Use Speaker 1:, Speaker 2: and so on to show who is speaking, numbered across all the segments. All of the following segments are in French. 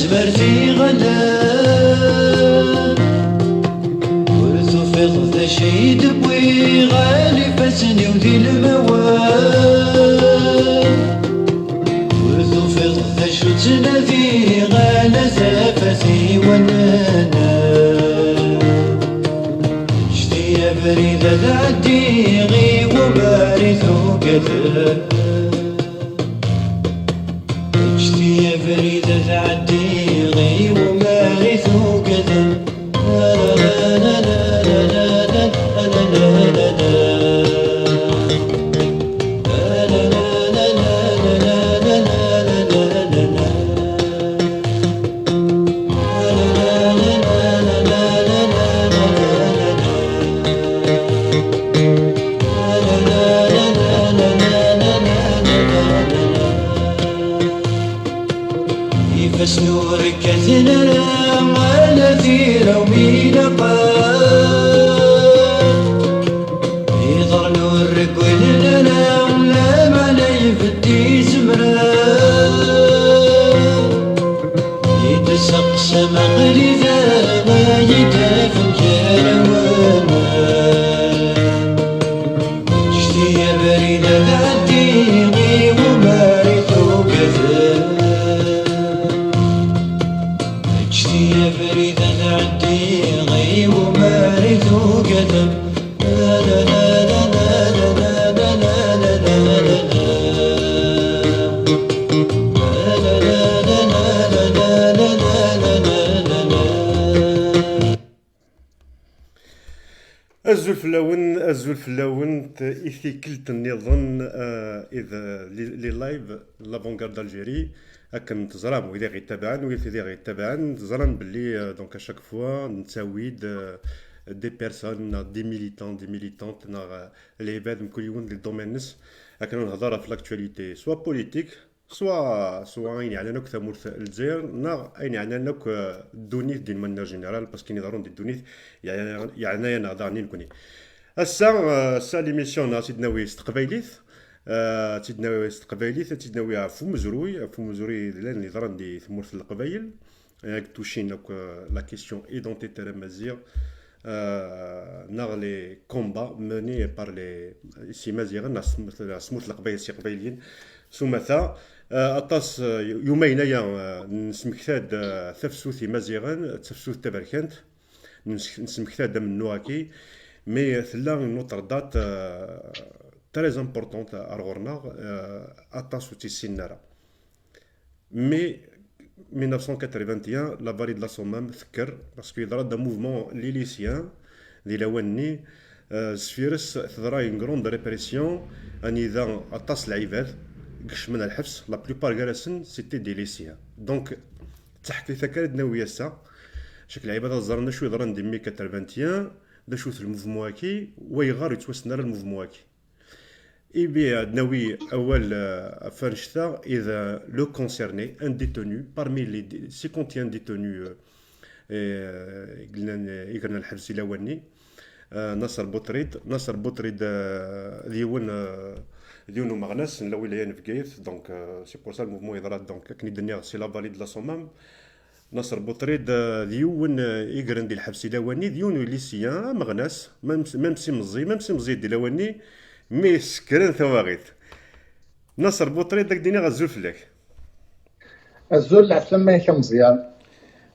Speaker 1: سمرتي غلا ورثو في غدا شي دبوي غالي فاتني وذي الموال ورثو في غدا شو تنادي غالا زافتي ونانا شتي يا بريدة تعدي غي وبارثو كذا شتي يا بريدة تعدي غي وبارثو كذا فسنورك كثنا على ثيرة ومينا يظهر نورك ولنا ولا علي فدي زمران يتسقسم غريزة ما يدافن كروانا شتي يا بريدة تعدي غي ومارثو كذا يا فريدة تعدي غي ومارثو قدم لا لا لا لا لا لا لا لا لا لا
Speaker 2: الزلفلاون إثي كلت النظام إذا لي لايف لافونغارد الجيري هكا تزرام وإذا غيتابعن وإذا غيتابعن تزرام باللي دونك اشاك فوا نتساويد دي بيرسون دي ميليتانت نا لي عباد من كل يوم لي دومينس هكا نهضر في لاكتواليتي سوا بوليتيك سوا اين يعني نوك ثمورث الجزائر نا اين يعني نوك الدونيث ديال مانا جينيرال باسكو نضرون ديال الدونيث يعني انا ضاني نكوني السا ليميسيون سيدنا ويست قبيليث تيدنا ويا فو مزروي لان ضران دي ثمورث القبايل توشين دوك لا كيسيون ايدونتيتير مازيغ ناغ لي كومبا مني بار لي سي مازيغ سموث القبايل سي قبايليين سمثا اطاس يومين يا نسمكتاد ثفسوثي مازيغان تفسوث تبركانت نسمكتاد من نواكي مي ثلا نوتر دات très importante à Argornar, attention à Sinara. Mais 1981, la vallée de la Somme, parce qu'il y a un mouvement lycéen, l'Ilawani, Sphiris, il y a une grande répression, en ayant Atas Laïved, Gshman al-Hafs, la plupart des c'était des lycéens. Donc, تحت ثكرت نوية سا شكل عبادة الزرنا شو يضرن دي 1981 دا شو الموفمون هاكي ويغار يتوسنا الموفمون هاكي Et bien, Naoui, Fanchta, le concerné, un détenu, parmi les 51 détenus, Igran al-Habsi Lawani, Nasser Boutrid, Dioun Marnas, là où il y a une donc c'est pour ça le mouvement Hydrat, donc c'est la vallée de la Sommam. Nasser Boutrid, Dioun Igran al-Habsi Lawani, Dioun lycéen, Marnas, même si Mzi de Lawani. مي سكرن ثواغيت نصر بوطريد داك ديني غزول فلاك
Speaker 3: الزول عسلما يا مزيان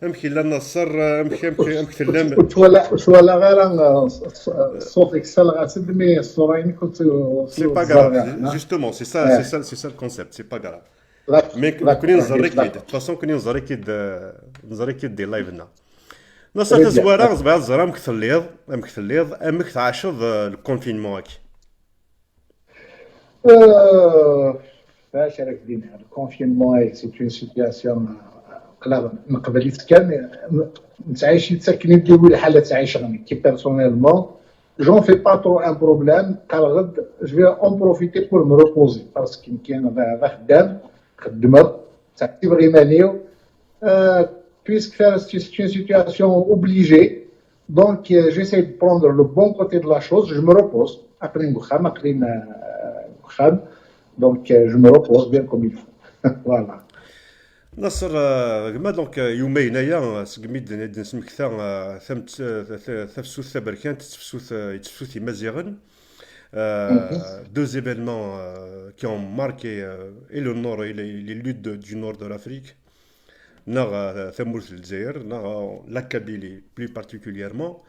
Speaker 2: امكي لا نصر امكي تلام
Speaker 3: ولا غير صوتك سال غاسد مي الصورين كنت
Speaker 2: سي با غراف جوستومون سي سا الكونسيبت سي با غراف مي كوني نزريك دو فاسون كوني نزريك دي لايفنا نصر تزوارا زبا زرا مكثليض امك تعاشض الكونفينمون هاكي
Speaker 3: فاش راك دينا الكونفينمون سي اون سيتياسيون قلابا من قبل كان نتعايش ساكنين ديال حاله تعيش غني كي بيرسونيلمون جون في با ترو ان بروبليم قال غد جو في اون بروفيتي بور مو ريبوزي باسكو كاين خدام خدمه تبغي مانيو puisque c'est une situation obligée donc j'essaie de prendre le bon côté de la chose je me repose après donc je me repose bien comme il faut voilà
Speaker 2: نصر كما دونك يومين هنايا سقميد نسمكتا ثمت ثفسوث ثبركان تفسوث مزيغن
Speaker 3: Mhm.
Speaker 2: deux événements qui ont marqué et le nord et les luttes du nord de l'Afrique نغ ثمورث الجزائر نغ la Kabylie plus particulièrement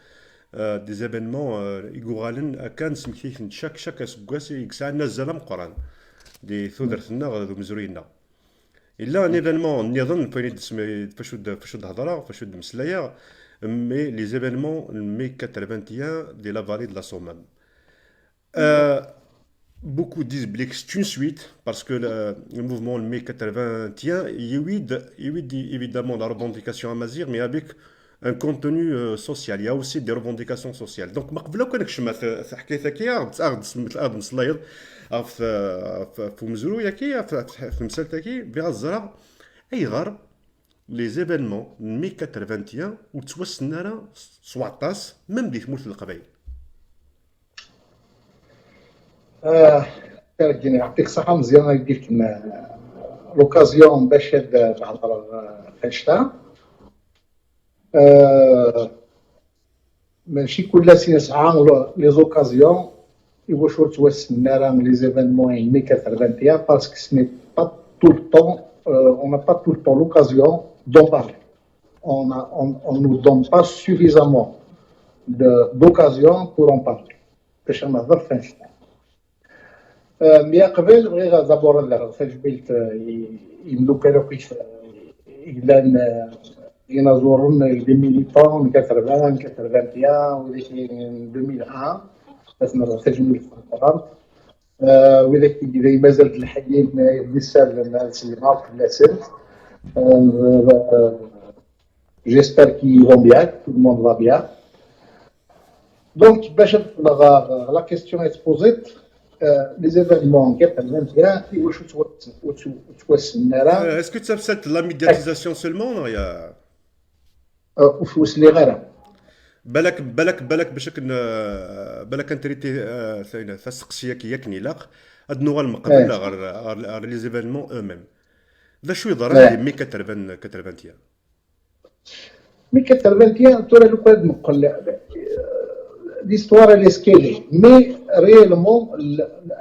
Speaker 2: des événements يقوغالن كان سمكتيث شاك اسكواس يكسع نزل مقران دي ثودرثنا ذو مزروينا الا ان ايفينمون نظن فاش هضره فاش مسلايا مي لي زيفينمون مي 81 دي لا فالي دو لا سومام. Beaucoup disent que c'est une suite parce que le mouvement le mai 81 il y a évidemment la revendication amazigh mais avec un contenu social. Il y a aussi des revendications sociales. Donc ما قبل كان كشما في حكايتك كي غاد مثل صلايض في مزرويه كي في مسالتك كي بها الزرع اي غار لي زيفينمون مي 81 وتوسنا راه 17 ميم دي ثمورت القبائل.
Speaker 3: كان يعطيك الصحة مزيان يدير كما لوكازيون باش هاد الهضرة فاشتا ماشي كل سنة نسعى لي زوكازيون يواش توسلنا راه لي زيفينمون مي 81 باسكو سني با tout le temps on n'a pas tout le temps l'occasion d'en parler. On nous donne pas suffisamment d'occasion pour en parler. باش نهضر فاشتا مي قبل غير دابور فاش قلت يملوك هذوك إلا ينظرون لي ميليتون 80 81 وديك 2001 تجميل في القرآن وذاك اللي مازالت الحيين يسال الناس اللي ما في الناس j'espère qu'ils vont bien, tout le monde va bien. Donc, la question est posée. Les événements qui sont maintenant,
Speaker 2: Est-ce que tu as cette la médiatisation seulement non يا
Speaker 3: وش اللي غيرها
Speaker 2: بالك بشكل بالك انت ريتي ثاني فسقسيه كي يكني لاق ادنو المقبل غير لي زيفينمون او ميم ذا شو يضرب مي 81
Speaker 3: مي 81 ترى لو كان نقول l'histoire elle est ce qu'elle est. Mais réellement,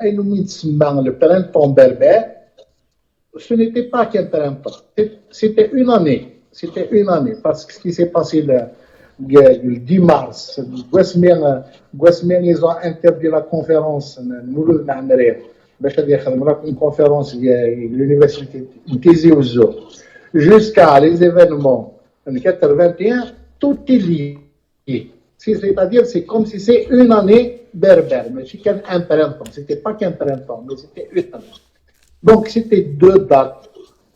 Speaker 3: من تسمى le printemps berbère, ce n'était pas qu'un printemps. C'était une année. C'était une année. Parce que ce qui s'est passé le 10 mars, Guasmien, ils ont interdit la conférence, une conférence à l'université de Tizi Ouzou. Jusqu'à les événements en 81, tout est lié. C'est-à-dire, c'est comme si c'est une année berbère, mais c'est qu'un printemps. C'était pas qu'un printemps, mais c'était une année. Donc, c'était deux dates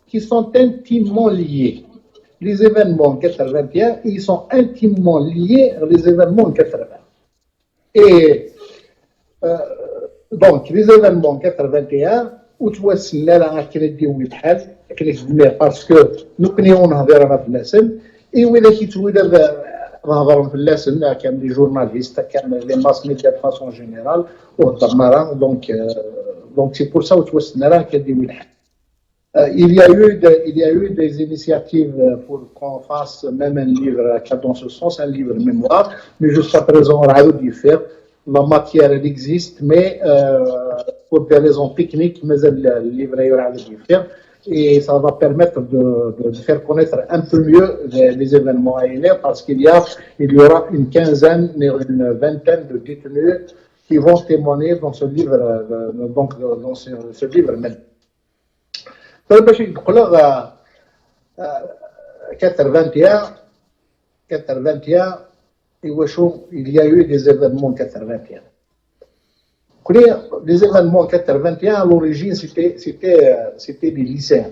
Speaker 3: qui sont intimement liées. Les événements 81, ils sont intimement liés aux événements 80. Et donc, les événements 81, où tu vois, c'est là parce que nous connaissons et où il est نهضروا في اللسن كان لي جورناليست كان لي ماس ميديا de façon générale وهضرنا راه donc c'est pour ça وتوسنا راه كنديروا الحل. Il y a eu des initiatives pour qu'on fasse même un livre dans ce sens, un livre mémoire, mais jusqu'à présent on a dû faire. La matière elle existe, mais pour des raisons techniques, mais le livre a dû faire. Et ça va permettre de faire connaître un peu mieux les événements aériens parce qu'il y aura une quinzaine, une vingtaine de détenus qui vont témoigner dans ce livre, donc dans ce livre même. Donc, 81, il y a eu des événements 81. Les événements 81, à l'origine, c'était des lycéens.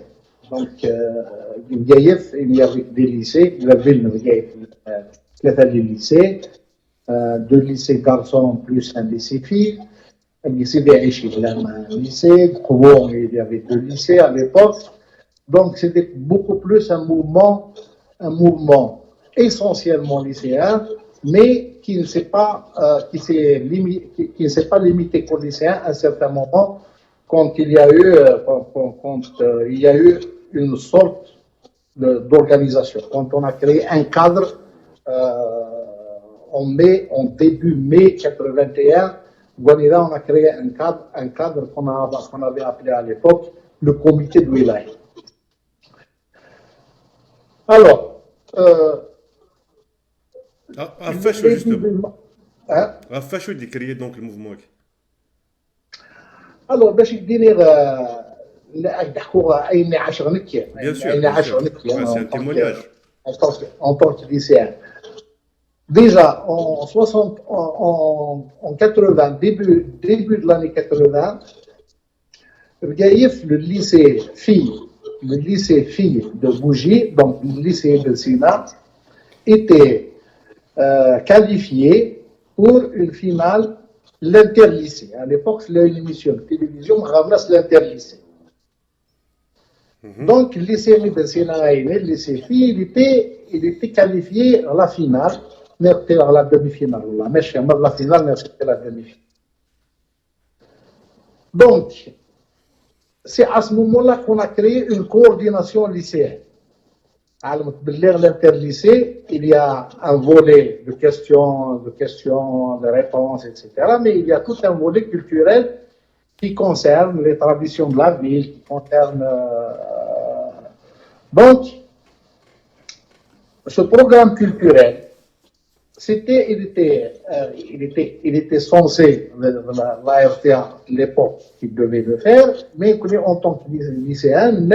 Speaker 3: Donc, il y avait des lycées, la ville il y avait des lycées, deux lycées garçons plus un lycée filles, un lycée d'Aïchi, un lycée, il y avait deux lycées à l'époque. Donc, c'était beaucoup plus un mouvement essentiellement lycéen, mais qui ne s'est pas limité qu'aux lycéens à un certain moment quand il y a eu une sorte d'organisation. Quand on a créé un cadre en début mai 81, Guanida, on a créé un cadre qu'on avait appelé à l'époque le comité de wilaya. Alors,
Speaker 2: Raffacho, justement. Raffacho de créer donc le mouvement.
Speaker 3: Alors, باش يديني نحكوا اي نعاش غنكيه
Speaker 2: Bien sûr,
Speaker 3: اي
Speaker 2: bien
Speaker 3: نعاش
Speaker 2: sûr.
Speaker 3: غنكيه
Speaker 2: Ouais, c'est un témoignage.
Speaker 3: en tant que lycéen. Déjà, en 60, en 80, début de l'année 80, le lycée filles de Bougie, donc le lycée de Sina, était qualifié pour une finale l'interlycée. À l'époque, c'était une émission de télévision, ramasse l'interlycée. Donc, le lycée de Sina, le lycée filles, il était qualifié à la finale. À la demi-finale. La finale, c'était la demi-finale. Donc, c'est à ce moment-là qu'on a créé une coordination lycéenne. À l'interlycée, il y a un volet de questions, de réponses, etc. Mais il y a tout un volet culturel qui concerne les traditions de la ville, qui concerne. Donc, ce programme culturel, il était censé, l'ARTA à l'époque, il devait le faire, mais en tant que lycéen,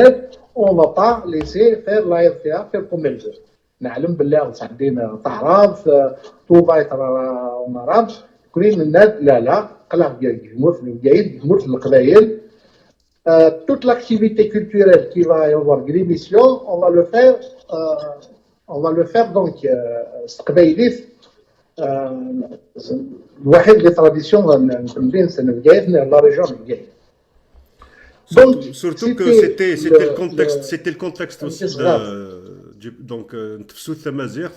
Speaker 3: on ne va pas laisser faire l'ARTA faire comme elle veut. نعلم بالله عندنا تعرف tout va être en arabe كلين الناس لا قلق يجمعوا في الجايد يجمعوا في القبائل toute l'activité culturelle qui va y avoir l'émission on va le faire donc قبائلي واحد لي تراديسيون نتمدين سنه الجايه لا ريجون الجايه.
Speaker 2: Surtout que c'était le contexte aussi donc تفسوث مازيغ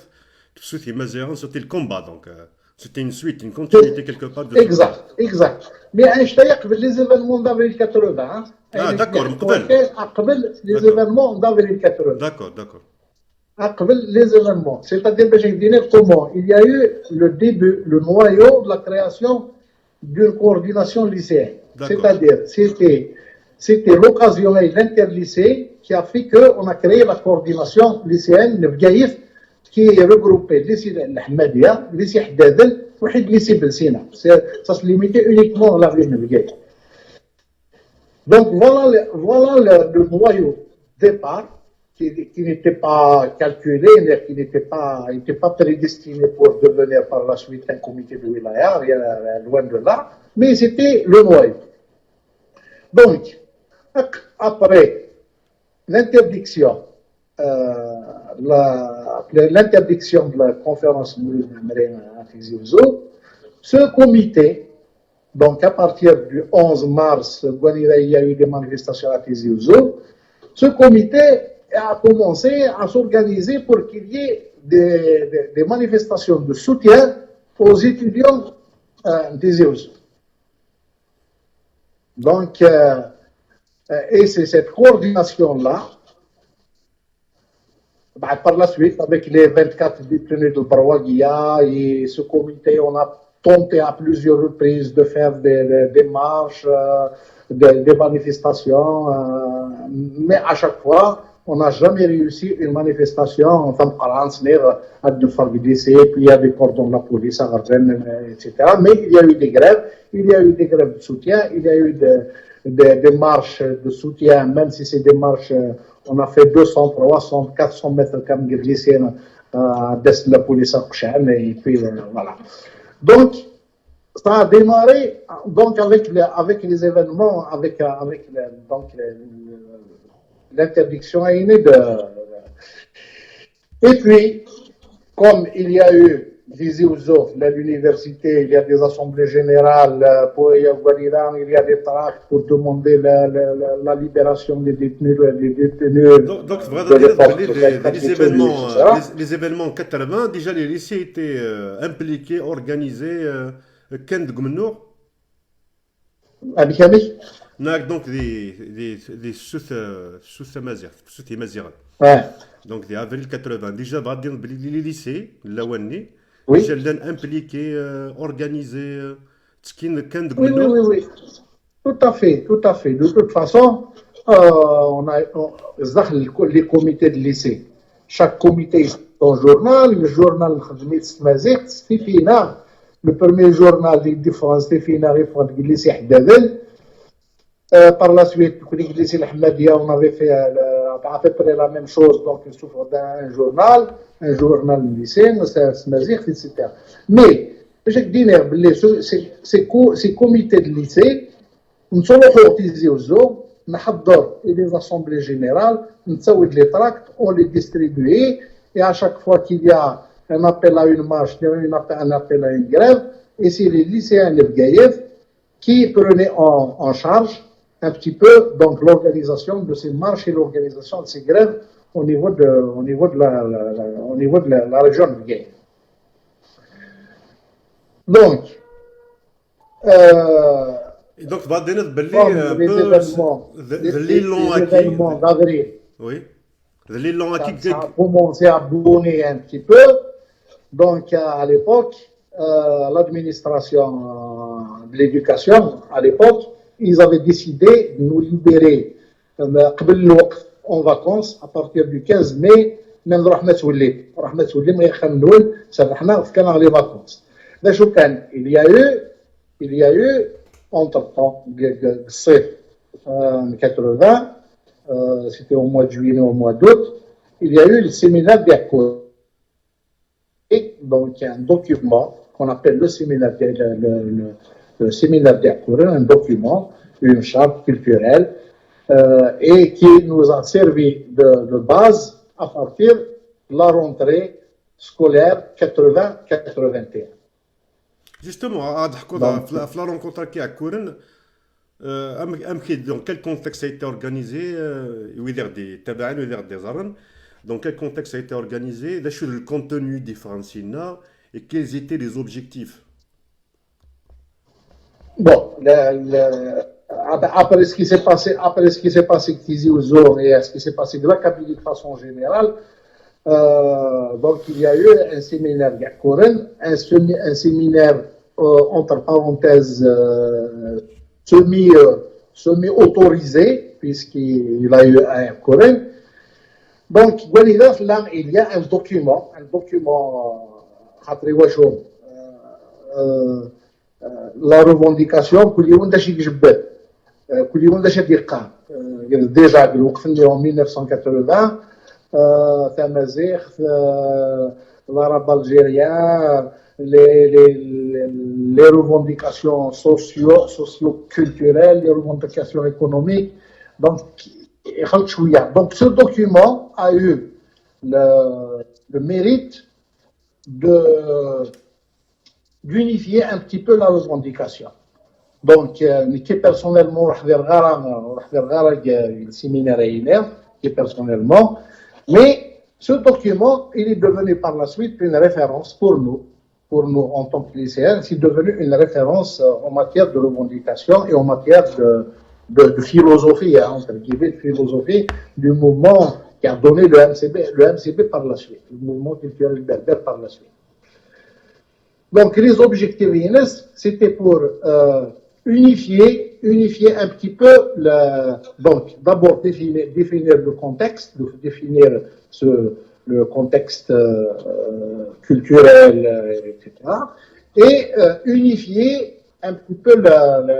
Speaker 2: تفسوث مازيغ c'était le combat donc c'était une suite une continuité quelque part de
Speaker 3: exact mais انا شتايق قبل لي زيفينمون دافريل 80
Speaker 2: d'accord
Speaker 3: قبل لي زيفينمون دافريل 80
Speaker 2: d'accord
Speaker 3: les événements. C'est-à-dire que j'ai dit comment il y a eu le début, le noyau de la création d'une coordination lycéenne. C'est-à-dire, c'était l'occasion et l'interlycée qui a fait qu'on a créé la coordination lycéenne, le Bgaïf, qui est regroupé le lycée Ahmadiyya, le lycée Haddadel, et le lycée Belsina. Ça se limitait uniquement à la ville de Bgaïf. Donc voilà le noyau départ. Qui n'était pas calculé, qui n'était pas prédestiné pour devenir par la suite un comité de wilaya, loin de là, mais c'était le noyau. Donc, après l'interdiction de la conférence à Tizi Ouzou, ce comité, donc à partir du 11 mars, il y a eu des manifestations à Tizi Ouzou, ce comité a commencé à s'organiser pour qu'il y ait des manifestations de soutien aux étudiants des EOS. Donc, et c'est cette coordination-là, par la suite, avec les 24 détenus de Barawagia et ce comité, on a tenté à plusieurs reprises de faire des marches, des manifestations, mais à chaque fois, on n'a jamais réussi une manifestation en tant que puis il y a des cordons de la police, etc. Mais il y a eu des grèves, de soutien, il y a eu des marches de soutien, même si c'est des marches, on a fait 200, 300, 400 mètres comme lycéens de la police à Kouchan, et puis voilà. Donc, ça a démarré donc avec les événements, avec l'interdiction est née Et puis, comme il y a eu des Ouzov, à l'université, il y a des assemblées générales, il y a des tracts pour demander la libération des détenus.
Speaker 2: Donc, les événements 80, déjà les lycées étaient impliqués, organisés. Kend Gmenour donc des sous-Mazir. Ouais. Donc, dès avril 80. Déjà, les lycées, là où on est,
Speaker 3: Oui,
Speaker 2: déjà, l'un impliqué, organisé, ce qui ne qu'un de
Speaker 3: oui, oui, oui, oui. Tout à fait, tout à fait. De toute façon, les comités de lycée. Chaque comité a son journal. Le journal de Mazet, c'est fina. Le premier journal de différence, c'est fina, il le lycée Haddadel. Par la suite, le lycée Ahmadiyya, on avait fait à peu près la même chose. Donc, il souffre d'un journal, un journal de lycée, Mazet, etc. Mais, je dis, ces comités de lycée, nous sommes organisés aux eaux, nous avons des assemblées générales, nous avons les tracts, on les distribue, et à chaque fois qu'il y a un appel à une marche, un appel à une grève, et c'est les lycéens de Gaïev qui prenaient en charge un petit peu donc l'organisation de ces marches et l'organisation de ces grèves au niveau de la région de Gaïev. Donc,
Speaker 2: Et donc, بعدين تبلي
Speaker 3: comme les événements d'avril,
Speaker 2: Oui. Les l'ont acquis.
Speaker 3: ça a commencé à bouger un petit peu. Donc, à l'époque, l'administration de l'éducation, à l'époque, ils avaient décidé de nous libérer en vacances à partir du 15 mai. من رحمة وليد ما يخلون سرحنا كان les vacances. Là, il y a eu entre-temps, en 80, c'était au mois de juillet, au mois d'août, il y a eu le séminaire d'Yakour. Donc, il y a un document qu'on appelle le séminaire d'Yakour, un document, une charte culturelle, et qui nous a servi de base à partir de la rentrée scolaire 80-81.
Speaker 2: Justement, la rencontre qui a couru, dans quel contexte a été organisé, dans quel contexte a été organisé, le contenu différencié et quels étaient les objectifs?
Speaker 3: Bon, après ce qui s'est passé, Tizi Ouzou et ce qui s'est passé de la Kabylie de façon générale, donc il y a eu un séminaire Yakoren, un séminaire entre parenthèses semi-autorisé, puisqu'il a eu un Yakoren. Donc, il y a un document, la revendication كل يوم داش يجبد كل يوم داش يدقق ديجا وقفني en 1980 تمازيغ l'arabe algérien les revendications socio-culturelles, les revendications économiques. Donc ce document a eu le mérite d'unifier un petit peu la revendication. Donc, personnellement, le séminaire personnellement, mais ce document, il est devenu par la suite une référence pour nous en tant que lycéens, c'est devenu une référence en matière de revendication et en matière de philosophie, entre guillemets, de philosophie du mouvement qui a donné le MCB par la suite, le mouvement culturel berbère par la suite. Donc, les objectifs, c'était pour unifier un petit peu, donc d'abord définir le contexte, définir le contexte culturel, etc. Et unifier un petit peu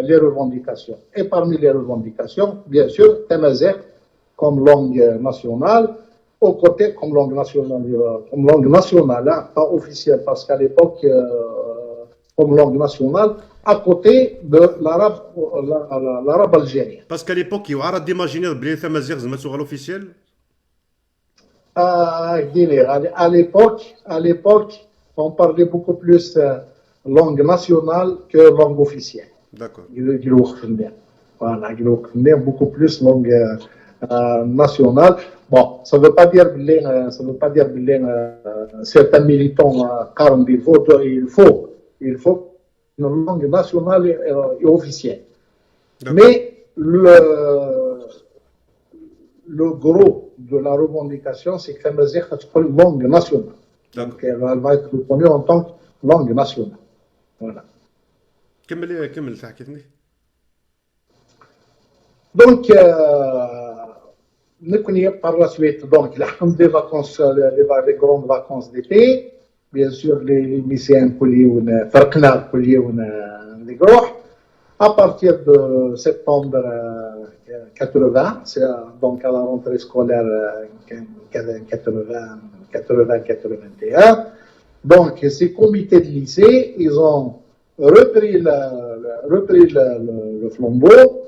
Speaker 3: les revendications. Et parmi les revendications, bien sûr, Tamazight comme langue nationale, aux côtés comme langue nationale, hein, pas officielle, parce qu'à l'époque, comme langue nationale, à côté de l'arabe algérien.
Speaker 2: Parce qu'à l'époque, il y a d'imaginer que Tamazight est l'officiel.
Speaker 3: À l'époque, on parlait beaucoup plus langue nationale que langue officielle.
Speaker 2: D'accord.
Speaker 3: Voilà, beaucoup plus langue nationale. Bon, ça ne veut pas dire que certains militants il faut une langue nationale et officielle. Mais le gros de la revendication, c'est que Tamazight est une langue nationale. Donc, elle va être reconnue en tant que langue nationale. Voilà.
Speaker 2: كمل تحكيتني.
Speaker 3: Donc, par la suite, donc, les vacances, les grandes vacances d'été, bien sûr, les lycéens à partir de septembre 80, c'est donc à la rentrée scolaire 80-81, donc ces comités de lycée, ils ont repris le flambeau,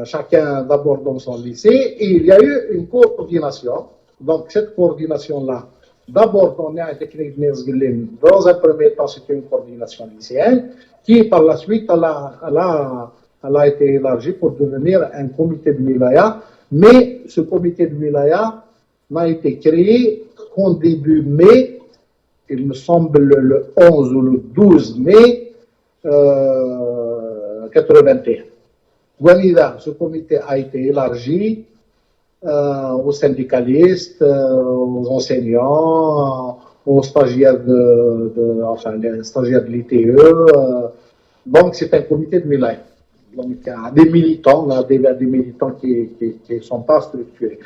Speaker 3: chacun d'abord dans son lycée, et il y a eu une coordination. Donc cette coordination-là, d'abord on a technique dans un premier temps c'était une coordination lycéenne, qui par la suite elle a été élargie pour devenir un comité de wilaya, mais ce comité de wilaya n'a été créé qu'en début mai, il me semble le 11 ou le 12 mai 81. Voilà, ce comité a été élargi aux syndicalistes, aux enseignants, aux stagiaires les stagiaires de l'ITE. Donc, c'est un comité de wilaya. Donc, il y a des militants, des militants qui ne sont pas structurés.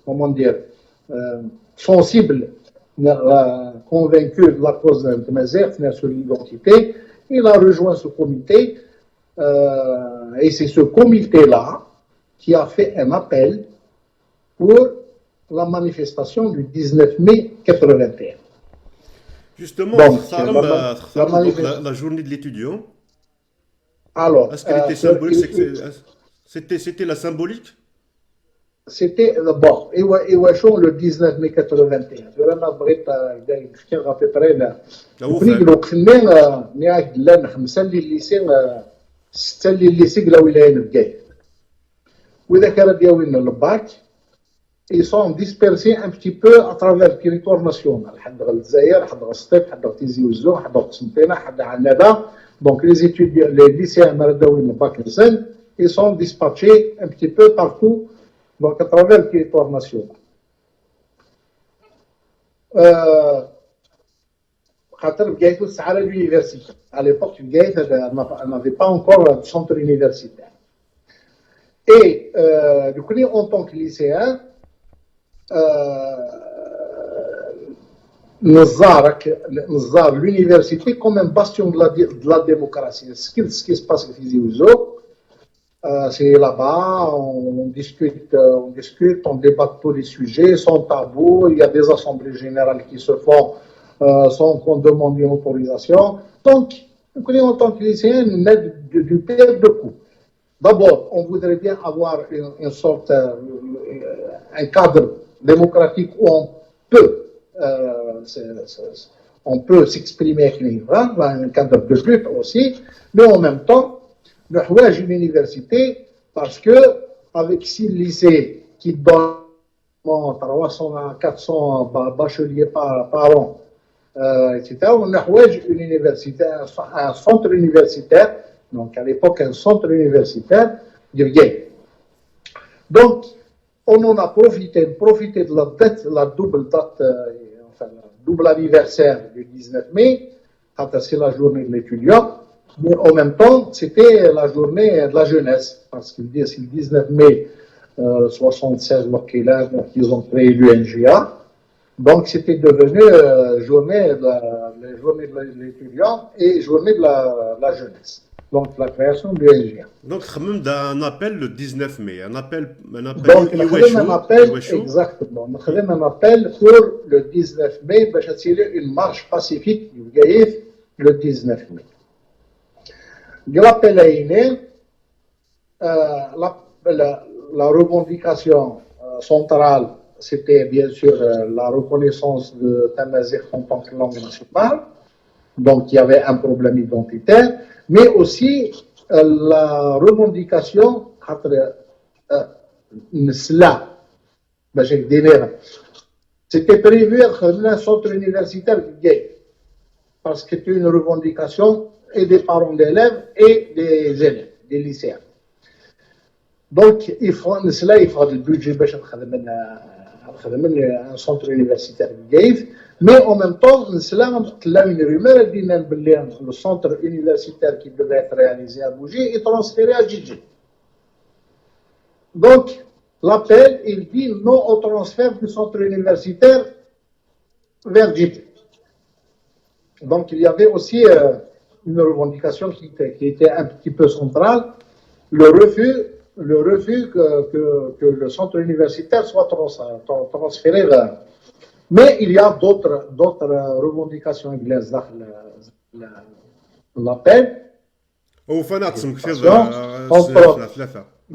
Speaker 3: Comment dire, sensible, convaincu de la cause de Tamazight, sur l'identité, il a rejoint ce comité, et c'est ce comité-là qui a fait un appel pour la manifestation du 19 mai 81.
Speaker 2: Justement,
Speaker 3: Donc,
Speaker 2: la journée de l'étudiant,
Speaker 3: alors,
Speaker 2: est-ce qu'elle était symbolique? C'était la symbolique?
Speaker 3: C'était bon, et le 19 mai 81. Je vais m'abréter à peu près là. لو خلينا نعاد لنا خمسة الليسي ستة الليسي قلاو إلى الجاي وإذا كان دياوين الباك ils sont dispersés un petit peu à travers le territoire national. حد غا الجزائر حد غا السطيف حد غا تيزي وزو حد غا قسنطينة حد عنابة. Donc les étudiants, les lycéens maradouin le bac ils sont dispatchés un petit peu partout donc à travers le territoire national. À l'université. À l'époque, n'avait pas encore de centre universitaire. Et du coup, en tant que lycéen, l'université comme un bastion de la démocratie. Ce qui se passe à Tizi Ouzou, c'est là-bas, on discute, on débat tous les sujets, sans tabou. Il y a des assemblées générales qui se font sans qu'on demande une autorisation. Donc, en tant que lycéen, on est du père de coups. D'abord, on voudrait bien avoir une sorte, un cadre démocratique où on peut s'exprimer un cadre de lutte aussi, mais en même temps, nous avons une université parce que avec 6 lycées qui donnent 300 à 400 bacheliers par an, etc., on a une université, un centre universitaire, donc à l'époque un centre universitaire de Gay. Donc, on en a profité de la double date, enfin, le double anniversaire du 19 mai, c'est la journée de l'étudiant, mais en même temps, c'était la journée de la jeunesse, parce que c'est le 19 mai 76, qu'ils ont créé l'UNGA, donc c'était devenu journée de l'étudiant et journée de la jeunesse. Donc la création de l'UNGA.
Speaker 2: Donc, même un appel le 19 mai, un appel
Speaker 3: donc, exactement. On a un appel pour le 19 mai, pour attirer une marche pacifique du Gaïf le 19 mai. L'appel à la revendication centrale, c'était bien sûr la reconnaissance de Tamazight en tant que langue nationale. Donc, il y avait un problème identitaire, mais aussi la revendication c'était prévu un centre universitaire gay, parce que c'était une revendication et des parents d'élèves et des élèves, des lycéens. Donc, cela, il faut le budget باش نخدم un centre universitaire de Gaïf, mais en même temps, cela, là, une rumeur dit que le centre universitaire qui devait être réalisé à Bougie est transféré à Djidji. Donc, l'appel, il dit non au transfert du centre universitaire vers Djidji. Donc, il y avait aussi une revendication qui était un petit peu centrale, le refus que le centre universitaire soit transféré vers. Mais il y a d'autres revendications anglaises dans l'appel.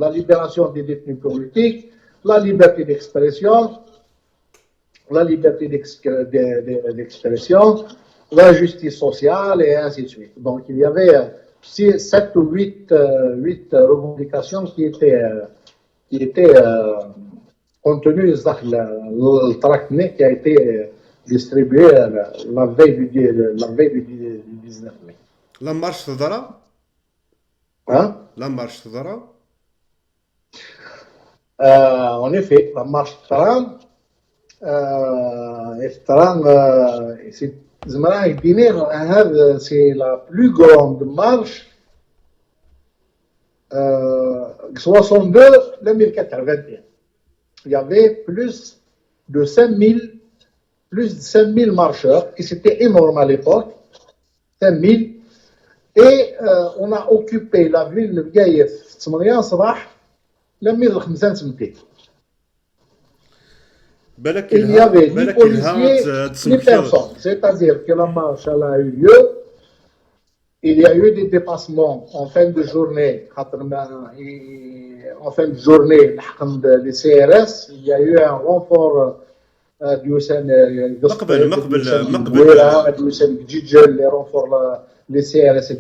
Speaker 3: La libération des détenus politiques, la liberté d'expression, la justice sociale et ainsi de suite. Donc il y avait 7 ou 8 revendications qui étaient contenues dans le tract qui a été distribué la veille du 19 mai.
Speaker 2: La marche Sadara?
Speaker 3: Hein?
Speaker 2: La marche Sadara?
Speaker 3: En effet, la marche Tram, c'est la plus grande marche 62 2021. Il y avait plus de 5000 marcheurs, et c'était énorme à l'époque, 5000, et on a occupé la ville de Gaïf, il y avait ni policiers ni personne. C'est-à-dire que la marche a eu lieu. Il y a eu des dépassements en fin de journée. Les CRS, il y a eu un renfort du SN les renforts les CRS et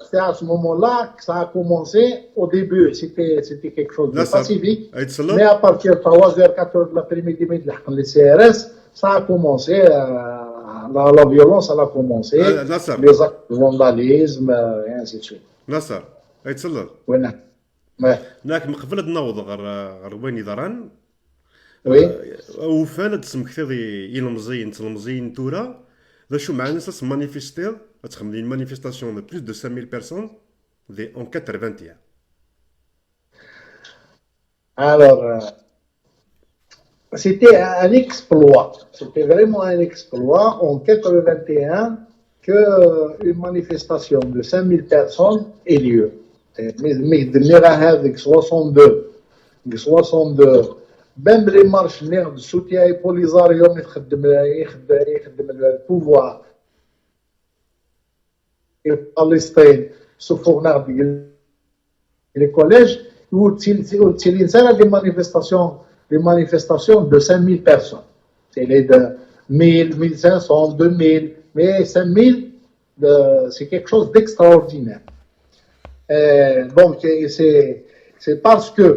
Speaker 3: c'est à ce moment-là que ça a commencé. Au début, c'était quelque chose de pacifique. Mais à partir de 3h, 4h de l'après-midi, les CRS, ça a commencé, la violence, elle a commencé, les actes de vandalisme, et ainsi de suite.
Speaker 2: Nasser, aytsallal.
Speaker 3: Oui,
Speaker 2: ناك مقبل تنوض غير وين يضران وفان تسمكتي يلمزين تورا ذا شو معنى ناس مانيفيستير تخمم une manifestation de plus de 5000 personnes en 81.
Speaker 3: Alors, c'était un exploit. C'était vraiment un exploit en 81 qu'une manifestation de 5000 personnes ait lieu. Mais de 62 même les marches de soutien Polisario يخدم البوفوار et Palestine sous fournard les collèges où il des manifestations de 5000 personnes. C'est les de 1000, 1500, 2000, mais 5000 c'est quelque chose d'extraordinaire. Donc c'est parce que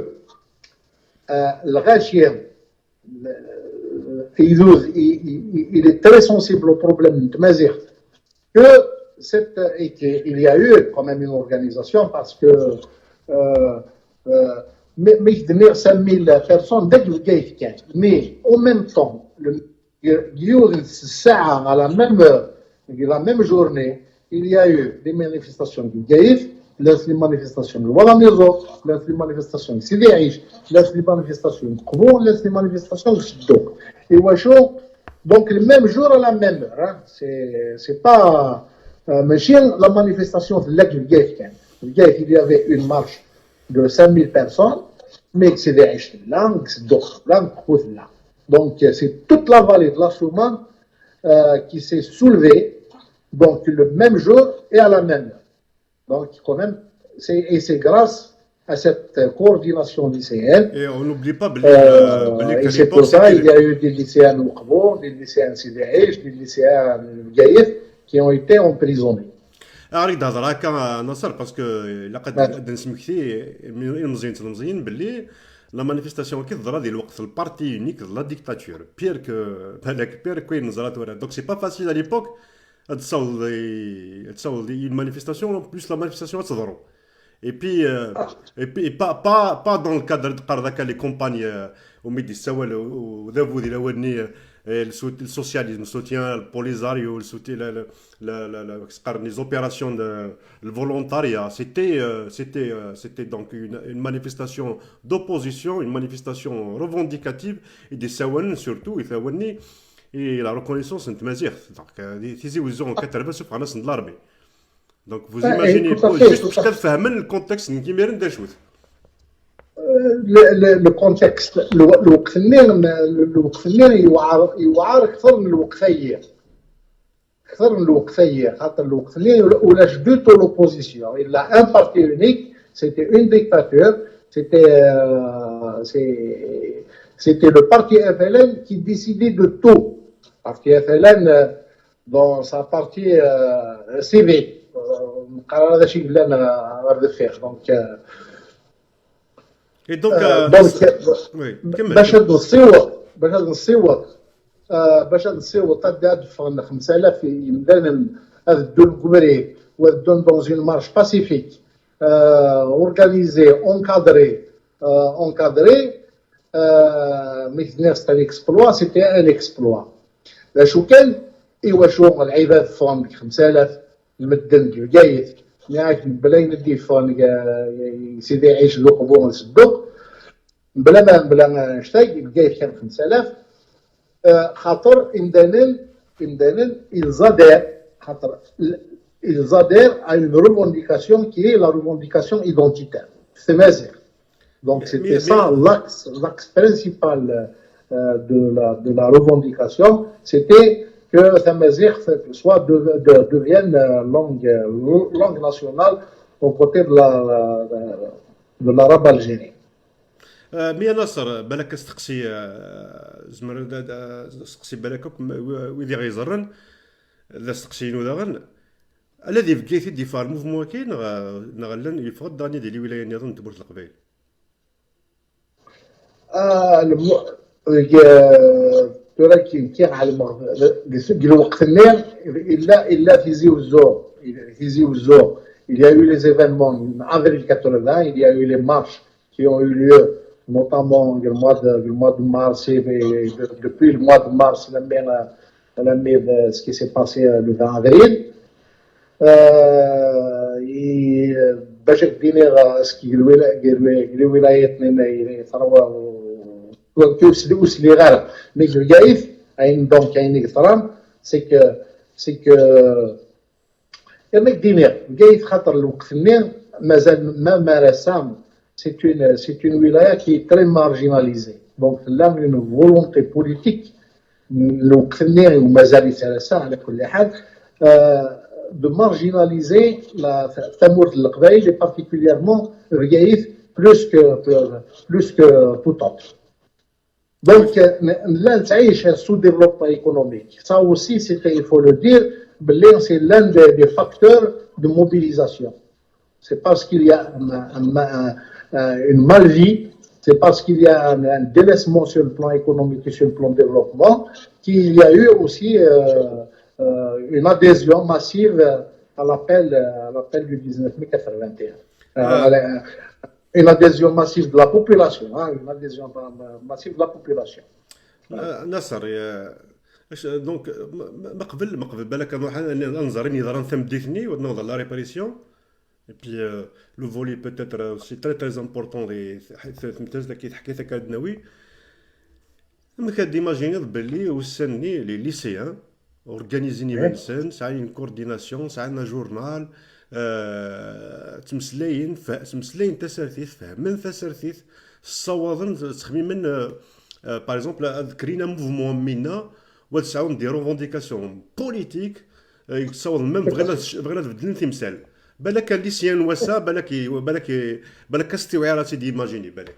Speaker 3: le Rachid il est très sensible au problème de Mazir il y a eu quand même une organisation parce que mais 5000 personnes mais en même temps à la même heure la même journée il y a eu des manifestations de Gaïf, les manifestations de Walamizo, les manifestations de Sidi Aïch, les manifestations de Kouboun, les manifestations de Siddouk. Et donc le même jour à la même heure, hein, c'est pas la manifestation de Gaïf. Il y avait une marche de 5000 personnes, mais Sidi Aïch là, Siddouk là, Kouboun là. Donc c'est toute la vallée de la Soumane qui s'est soulevée, donc le même jour et à la même heure. Donc, quand même, c'est grâce à cette coordination lycéenne.
Speaker 2: Et on n'oublie pas
Speaker 3: et c'est pour ça qu'il y a eu des lycéens Oukhbo, des lycéens Sidi Aïch, des lycéens Gaïf qui ont été emprisonnés.
Speaker 2: أريد هضر هكا نصر باسكو لقد نسمكتي المزيين باللي لا مانيفيستاسيون كي ضرا ديال الوقت البارتي يونيك لا ديكتاتور بير كو بالك بير كوين نزرات ورا دونك سي با فاسيل على ليبوك تصاوب une manifestation, en plus la manifestation تضرب. Et pas dans le cadre de les compagnies au Midi Sawal ou d'Avoudi la Wadni le socialisme, le soutien le Polisario, le soutien les opérations de le volontariat. C'était donc une manifestation d'opposition, une manifestation revendicative et des Sawan surtout et Wadni et la reconnaissance de Mazir. Donc tizi وزون كتربا سوف ناس نضربي. Donc vous imaginez juste jusqu'à faire le contexte qui mérite des choses.
Speaker 3: Le contexte الوقت اللي يوعر اكثر من الوقفيه خاطر الوقت اللي ولاش دو تو لوبوزيسيون il a un parti unique, c'était une dictature, c'était le parti FLN qui décidait de tout. Parti FLN dans sa partie civile القرار هذا شيء اللي انا غادي فيه دونك
Speaker 2: Et donc, oui, باش نصيوط هاد فرن 5000 يمدان هاد الدول الكبري ودون دون اون مارش باسيفيك اورغانيزي اونكادري ميكناس تاع الاكسبلوا سيتي ان اكسبلوا شو كان ايوا شو العباد فرن 5000 المدن الجايث ياك بلا يندي فون سيدي يعيش ذوق بو نسدوق بلا ما نشتاق بقى كان 5000 خاطر امدانن الزادير خاطر الزادير a une revendication qui est la revendication identitaire c'est Mazir. Donc c'était ça l'axe principal de la revendication, c'était que Mazir soit devienne langue nationale aux côtés de l'arabe algérien. مي ناصر بالك استقسي زمر استقسي بالك ويدي غيزرن لا استقسينو داغن الذي بقيتي دفاع الموفمون كاين نغلن يفرض داني ديال الولايه نظن تبرز القبائل
Speaker 3: ولكن كي على الوقت اللي الا في زيوزو il y a eu les événements en avril 80, il y a eu les marches qui ont eu lieu notamment le mois de mars et depuis le mois de mars ce qui s'est passé le 20 avril باش تديني سكي الولايات يصراو كيوسلي لي غير مي الجايف عين دونك عين احترام سي كو يا ديني الجايف خاطر الوقت اللي مازال ما مارسام c'est une wilaya qui est très marginalisée. Donc là, une volonté politique, de marginaliser la Tamour de l'Aqbaïl et particulièrement Rgaïf plus que tout autre. Donc là, c'est un sous-développement économique. Ça aussi, il faut le dire, c'est l'un des facteurs de mobilisation. C'est parce qu'il y a une mal-vie, c'est parce qu'il y a un délaissement sur le plan économique et sur le plan développement qu'il y a eu aussi une adhésion massive à l'appel du 19 mai 81. Une adhésion massive de la population, une adhésion massive de la population.
Speaker 2: نصر دونك ما قبل بالك نظرني نظرا ثم ديثني ونوض لا ريباريسيون. Et puis le volet peut-être aussi très important des ثمتاز كي حكيت هكا الدناوي ما كديماجيني باللي وسني لي ليسيان اورغانيزيني مانسن ساعه une coordination ساعه un journal تمسلين تسرثيث فهمن تسرثيث الصواظن تخميمن باغ اكزومبل كرينا موفمون منا وتسعاو نديرو روفونديكاسيون بوليتيك يتصاوض ميم بغينا تبدل تمثال بالك ليسيان وسا بالك كاستوعي راسي ديماجيني بالك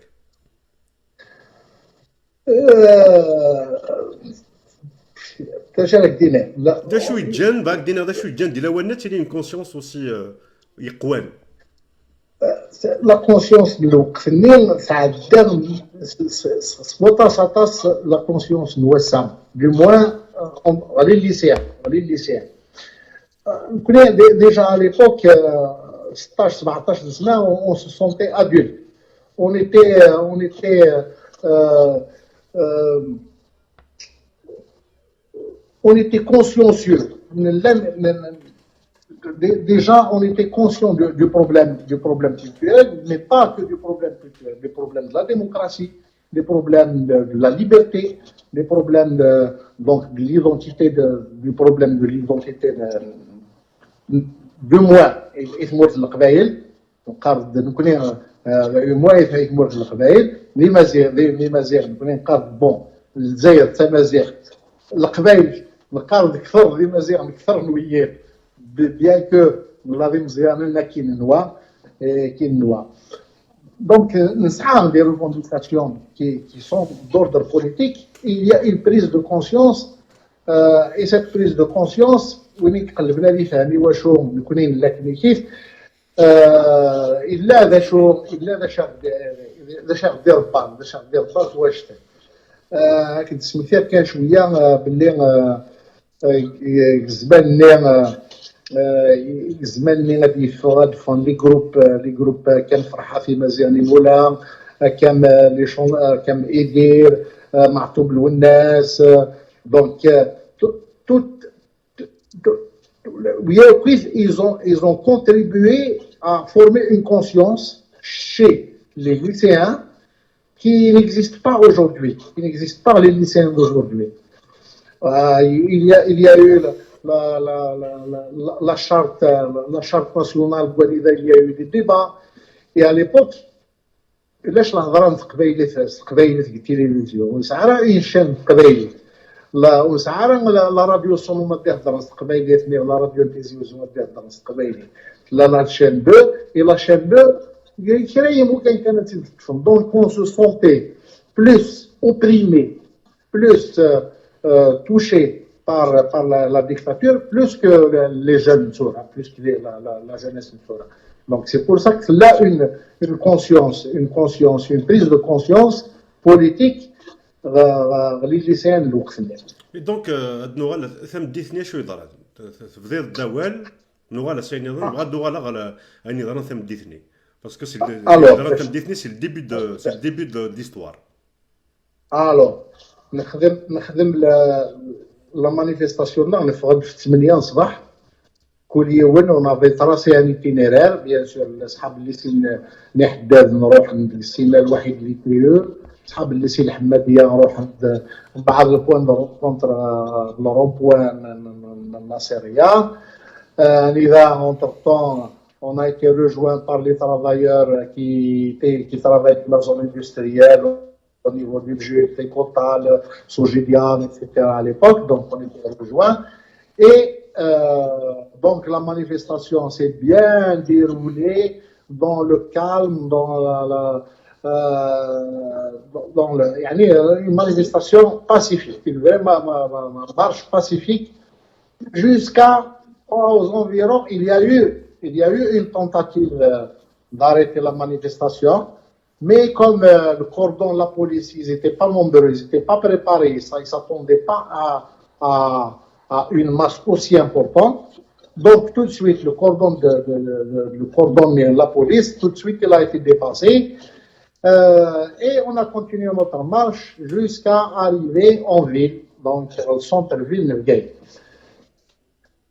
Speaker 3: كاشارك دينا لا
Speaker 2: دا شوي جان باك دينا دا شوي جان ديلا وانا تيلي اون كونسيونس اوسي يقوان
Speaker 3: لا كونسيونس الوقت اللي تعدى سطاس لا كونسيونس نوسام دو موان على الليسيان Déjà à l'époque, 16-17 semaines, on se sentait adulte. On était euh, euh, on était consciencieux. Déjà, on était conscient du problème culturel, mais pas que du problème culturel, des problèmes de la démocratie, des problèmes de la liberté, des problèmes donc, de l'identité, du problème de l'identité de moi, اسمه القبائل نقارض نكوني moi اسمه القبائل لي مازال نكوني نقارض بون الجزائر تمازيغ القبائل نقارض كثر لي مازال كثر نوياه bien que nous l'avons qui noie. Donc, nous avons des revendications qui sont d'ordre politique. Il y a une prise de conscience, et cette prise de conscience, il زمان غادي يفرض لي جروب كان فرحه في مزياني مولا كان لي شون كان ايدير معطوب الوناس دونك ils ont contribué à former une conscience chez les lycéens qui n'existe pas aujourd'hui, qui n'existe pas les lycéens d'aujourd'hui. Il y a eu la charte nationale il y a eu des débats et à l'époque علاش نهضر عن قبايلات قلت لي الفيديو ونسعر ينشان قبايلات لا ونسعر لا راديو صوم ما تهضر قبايلات مي لا راديو تيزيوز ما تهضر قبايلات لا شان دو et la chaîne 2 كرايم وكان كانت تفهم donc on se sentait plus opprimé plus touché par la dictature plus que les jeunes, plus que la jeunesse. Donc c'est pour ça que là, une conscience, une prise de conscience politique, les lycéens l'ont.
Speaker 2: Et donc, نوغال ثم ديثني شو يضرب تفضيل الدوال نوغال سيني ضرب غاد نوغال على اني ضرب ثم ديثني parce que c'est le ثم ديثني c'est le début de l'histoire.
Speaker 3: Alors نخدم la manifestation là, on est fait 8 صباح كل يوم on avait tracé un itinéraire bien sûr اصحاب الليسين نحداد نروح عند السينا الوحيد اللي كيور اصحاب الليسين الحماديه نروح عند بعض البوان دو كونتر لو بوان الناصريه لذا entre temps on a été rejoint par les travailleurs qui travaillent dans la zone industrielle au niveau du budget, Total, Sogedian, etc. à l'époque, donc on était rejoints. Et donc la manifestation s'est bien déroulée dans le calme, une manifestation pacifique, une vraie marche pacifique, jusqu'à aux environs, il y a eu une tentative d'arrêter la manifestation. Mais comme le cordon, la police, ils n'étaient pas nombreux, ils n'étaient pas préparés, ils ne s'attendaient pas à une masse aussi importante. Donc tout de suite, le cordon de la police, tout de suite, il a été dépassé. Et on a continué notre marche jusqu'à arriver en ville, donc au centre-ville de Nevgueil.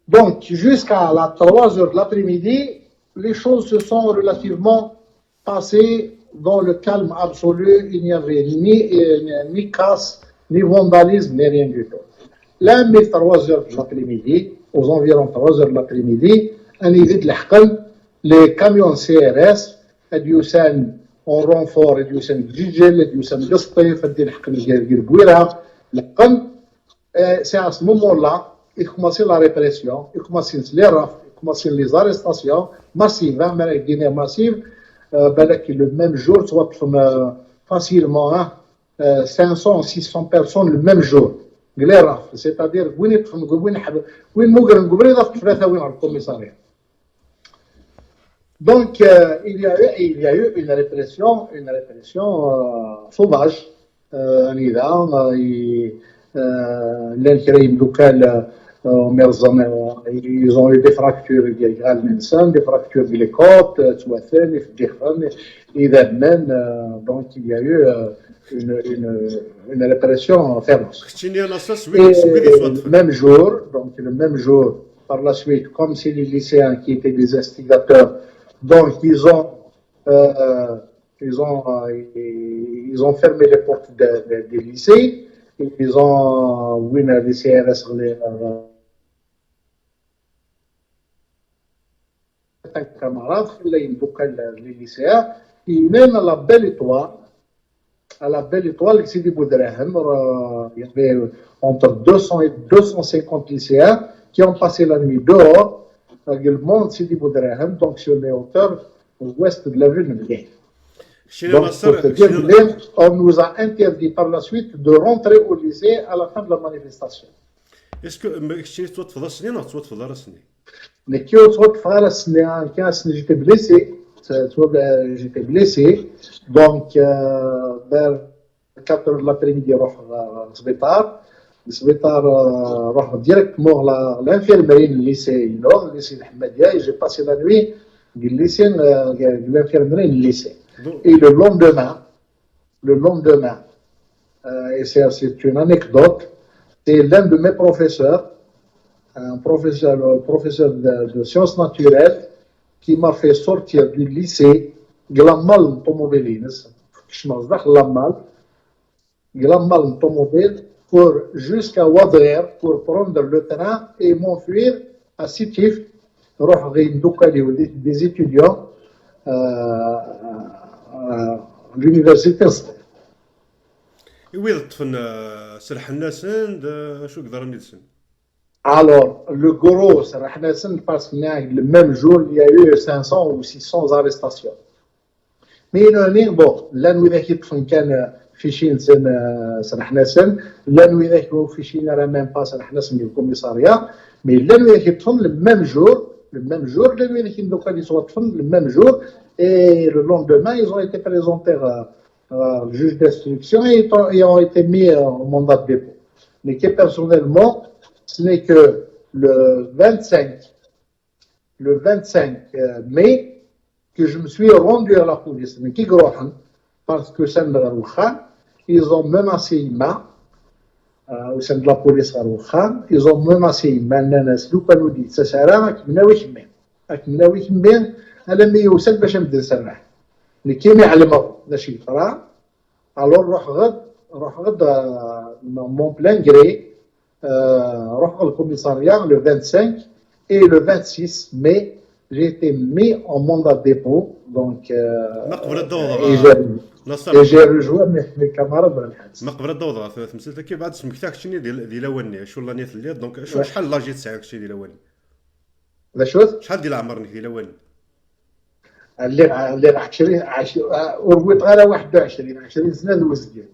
Speaker 3: Donc jusqu'à 3 heures de l'après-midi, les choses se sont relativement passées dans le calme absolu, il n'y avait ni casse, ni vandalisme, ni rien du tout. Là, mais 3 heures de l'après-midi, aux environs 3 heures de l'après-midi, un évite les camions CRS, Adiosan en renfort, Adiosan Gigel, Adiosan Gaspé, Fadil Hakam Girbuira, c'est à ce moment-là, il commençait la répression, il commençait les rafles, il commençait les arrestations massives, massives. Le même jour, soit facilement 500 600 personnes le même jour. C'est-à-dire, donc il y a eu une répression sauvage. Ils ont eu des fractures des fractures des côtes, donc il y a eu une répression féroce.
Speaker 2: كنتيني انا صا
Speaker 3: Et
Speaker 2: سويدي
Speaker 3: le même jour, par la suite, comme c'est les lycéens qui étaient des instigateurs, donc euh, ils ont fermé les portes des lycées, ils ont, oui, les CRS, camarades, les lycéens, et même à la belle étoile, ici du Boudrahem, il y avait entre 200 et 250 lycéens qui ont passé la nuit dehors, le monde Sidi Boudrahem, donc sur les hauteurs ouest de la ville de Mdine. Donc, pour te dire, on nous a interdit par la suite de rentrer au lycée à la fin de la manifestation.
Speaker 2: اسكو كنتيني توتفضل سنين ولا توتفضل راه سنين
Speaker 3: Mais qui autre frère, j'étais blessé. J'étais blessé. Donc, vers 4 heures de l'après-midi, je suis allé directement à l'infirmerie du lycée, le lycée d'Ahmedia, et j'ai passé la nuit du lycée, l'infirmerie du lycée. Et le lendemain, et c'est une anecdote, c'est l'un de mes professeurs, un professeur de sciences naturelles, qui m'a fait sortir du lycée, glamal automobile, automobile, pour jusqu'à Ouadrer, pour prendre le train et m'enfuir à Sitif, des étudiants à l'université.
Speaker 2: وين طفن سرح الناس شو قدر ندسن
Speaker 3: Alors, le gros, c'est parce que le même jour, il y a eu 500 ou 600 arrestations. Mais bon, la nuit d'Akhitfon كان فيشين سرح ناسن، la nuit d'Akhitfon فيشين راه même pas سرح ناسن du commissariat, mais la nuit d'Akhitfon le même jour, la nuit d'Akhitfon le même jour, et le lendemain, ils ont été présentés au juge d'instruction et ils ont été mis en mandat de dépôt. Mais que personnellement, ce n'est que le 25 mai que je me suis rendu à la police. Mais qui grohan, parce que c'est ils ont menacé Ima, au sein de la police ils ont menacé Ima, Nanas, Loupano dit, ça sert à rien, elle a وسد باش نبدا نسرح اللي كيما يعلموا باش يقرا alors روح غد mon plein gré روح au commissariat le 25 et le 26 mai j'ai été mis en mandat de dépôt donc et j'ai rejoint mes camarades بالحبس
Speaker 2: ما قبل الضوضاء في تمثيلتك كيف بعد سمكتاك شنو ديال الاولني شو الله نيت الليل دونك شحال لاجي تاعك شي ديال الاولني شحال ديال عمرك ديال الاولني
Speaker 3: اللي 20 وربيت غير 21 سنه دوز ديال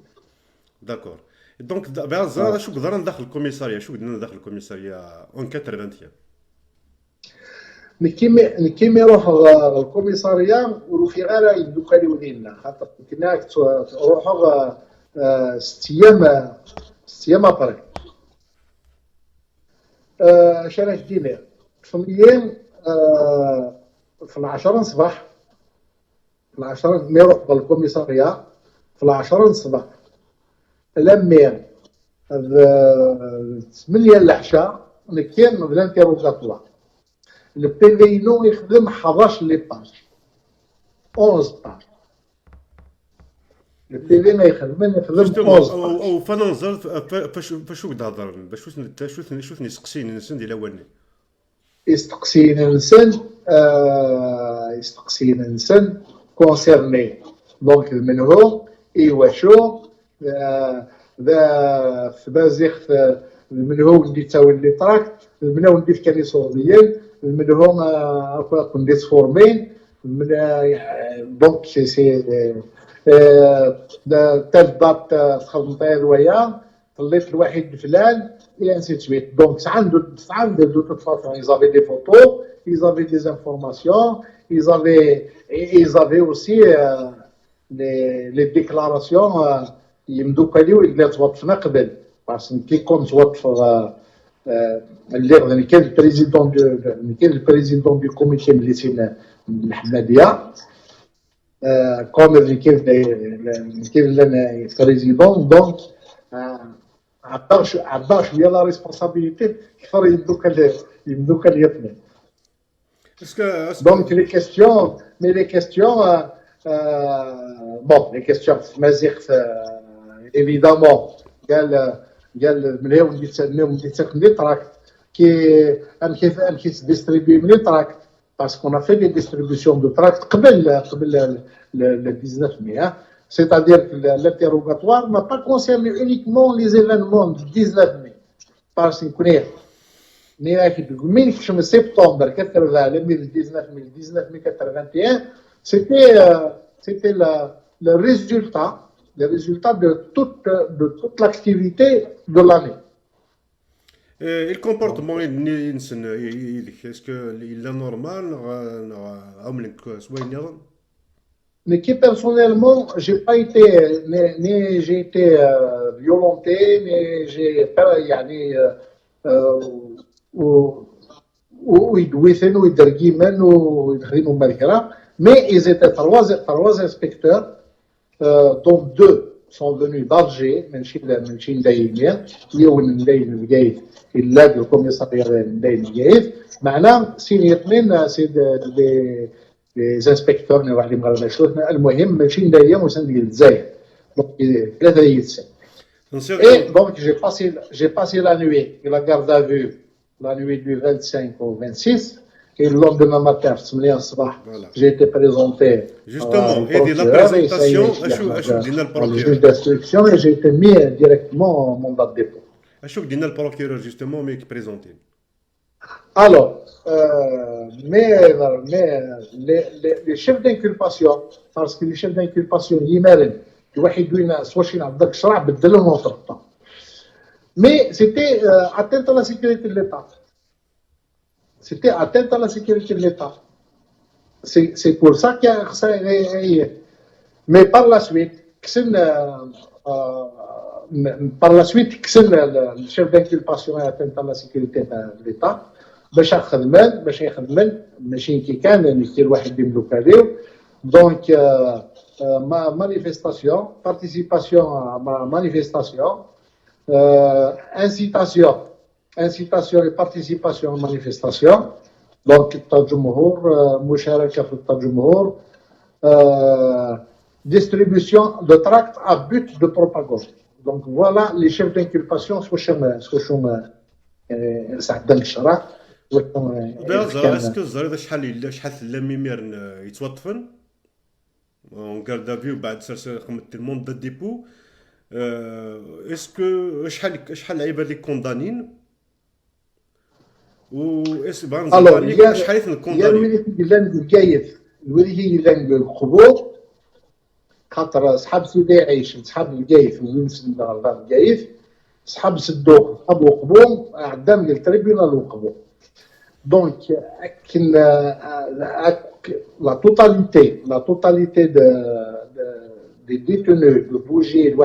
Speaker 2: داكور دونك بها الزراره شو قدرنا ندخل الكوميساريه شو قدرنا ندخل الكوميساريه اون 80
Speaker 3: كيما يروح الكوميساريه وفي غير يدوك لي ولينا خاطر كنا تروحوا 6 ايام ابري شراش دينا في الايام في 10 صباح في 10 نروح للكوميساريه في 10 صباح لما 8 العشاء كان بالانتيروغاتوار البيفينو يخدم 11 لي باج 11 باج البيفينو يخدم 11
Speaker 2: او فننظر فاش تهضر شو نسقسين الانسان ديال الاولني
Speaker 3: يستقسين الانسان كونسيرني دونك من هو ايوا شو ذا في بازيخ من هو ندي تاوي اللي طراك من هو ندي كاني صورديين من هو اكو ندي فورمين من دونك سي تلبات تخلطين ويا طليت الواحد فلان et ainsi de suite. Donc, de toute façon, ils avaient des photos, ils avaient des informations, ils avaient aussi les déclarations. يمدوك عليه ويقدر توظف قبل باسكو كي كون توظف اللي كان البريزيدون دو كوميتي ملي سينا الحماديه كوم اللي كيف لنا بريزيدون دونك عبر شويه لا ريسبونسابيلتي كثر يبدو كان يثني دونك لي كيستيون مي لي كيستيون بون لي كيستيون في مزيغ ايفيدامون قال ملي وليت تاخذ لي تراكت ام كيف ديستريبي من لي تراكت باسكو اون في دي ديستريبيسيون دو تراكت قبل le 19 mai. C'est-à-dire que l'interrogatoire n'a pas concerné uniquement les événements du 19 mai. Parce que en septembre 80, le 19 mai 81, c'était le résultat de toute l'activité de l'année.
Speaker 2: Et le comportement est-ce qu'il est normal
Speaker 3: Mais qui personnellement, j'ai pas été, ni j'ai été violenté, ni j'ai pas, يعني ويدوثن ويدرقيمن ويدخلينو مالكرا. Mais ils étaient trois inspecteurs, dont deux sont venus d'Alger, من شي ندايمية، يوم ندايم البقايت إلا الكوميسارية ندايم البقايت، معنا سين اثنين سي les inspecteurs اللي واحد المغرب شوفنا المهم ماشي ندايا وسندي الجزائر دونك 3 يتسن et donc j'ai passé la nuit et la garde à vue la nuit du 25 au 26 et le lendemain matin في 8 الصباح j'ai été présenté
Speaker 2: justement et de la présentation اشوف دينا
Speaker 3: البروكيرور d'instruction et j'ai été mis directement en mandat de dépôt
Speaker 2: اشوف دينا البروكيرور justement mais qui présenté
Speaker 3: alors mais les chefs d'inculpation parce que les chefs d'inculpation يمارن الواحد وين سواشي نعطيك الشرع بدلهم وطرطا mais c'était atteinte à la sécurité de l'État c'était atteinte à la sécurité de l'État c'est pour ça qu'il y a ça mais par la suite le chef d'inculpation est atteinte à la sécurité de l'État باش يخدم ماشي كي كان يدير واحد يملك عليه دونك manifestation participation à manifestation incitation et participation à manifestation donc التجمهور مشاركة في التجمهور distribution de tracts à but de propagande donc voilà les chefs d'inculpation سواشهم سعدان الشرع
Speaker 2: دابا اسكو الزريده شحال ثلا ميمير يتوظفن اون كارد افيو بعد خدمت الموند دو ديبو اسكو شحال لعيبه اللي كوندانين و اس بان شحال الكوندانين
Speaker 3: الوليدي لان القبور خاطر صحاب سيدي عيش صحاب القايف ويمسن القايف صحاب صدوق صحاب وقبور عندهم التريبيونال وقبور donc la totalité des détenus de Bougie et de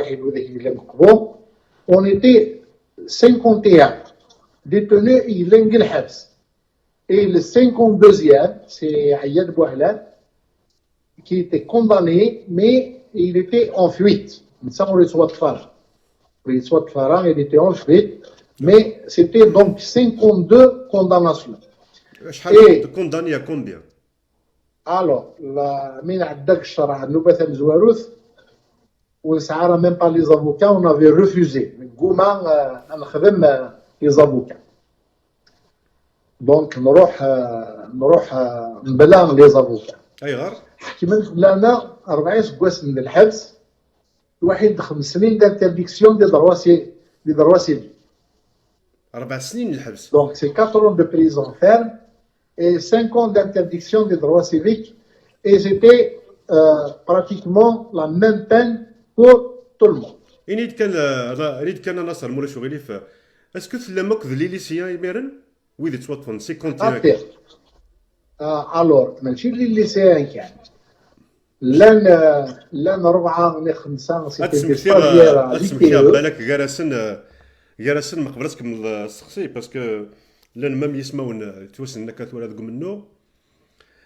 Speaker 3: on était 51 détenus et le 52e c'est Ayad Bouhlan qui était condamné mais il était en fuite ça on le soit de phare il était en fuite mais c'était donc 52 condamnations.
Speaker 2: Et condamné à combien?
Speaker 3: Alors, من عندك الشرع النوبة المزواروث ونسعى même pas les avocats, on avait refusé. قوما نخدم les avocats. Donc نروح نبلغ les avocats.
Speaker 2: أي غير؟
Speaker 3: حكمت لنا 4 سكواس من الحبس الواحد 5 سنين d'interdiction des droits civiques.
Speaker 2: 4 سنين الحبس.
Speaker 3: Donc c'est 4 ans de prison ferme et 5 ans d'interdiction des droits civiques et c'était pratiquement la même peine pour tout le monde.
Speaker 2: ريد كان نصر مولا شغلي ف اسكو تلمك ذلي ليسيان يميرن ويد توطفن 51
Speaker 3: الور ماشي اللي ليسيان كان لان 4 ولا 5
Speaker 2: سيتي بالك غرسن يا راسل ما قبلتك من السقسي باسكو لان مام يسمون توسن كثورة تقول منه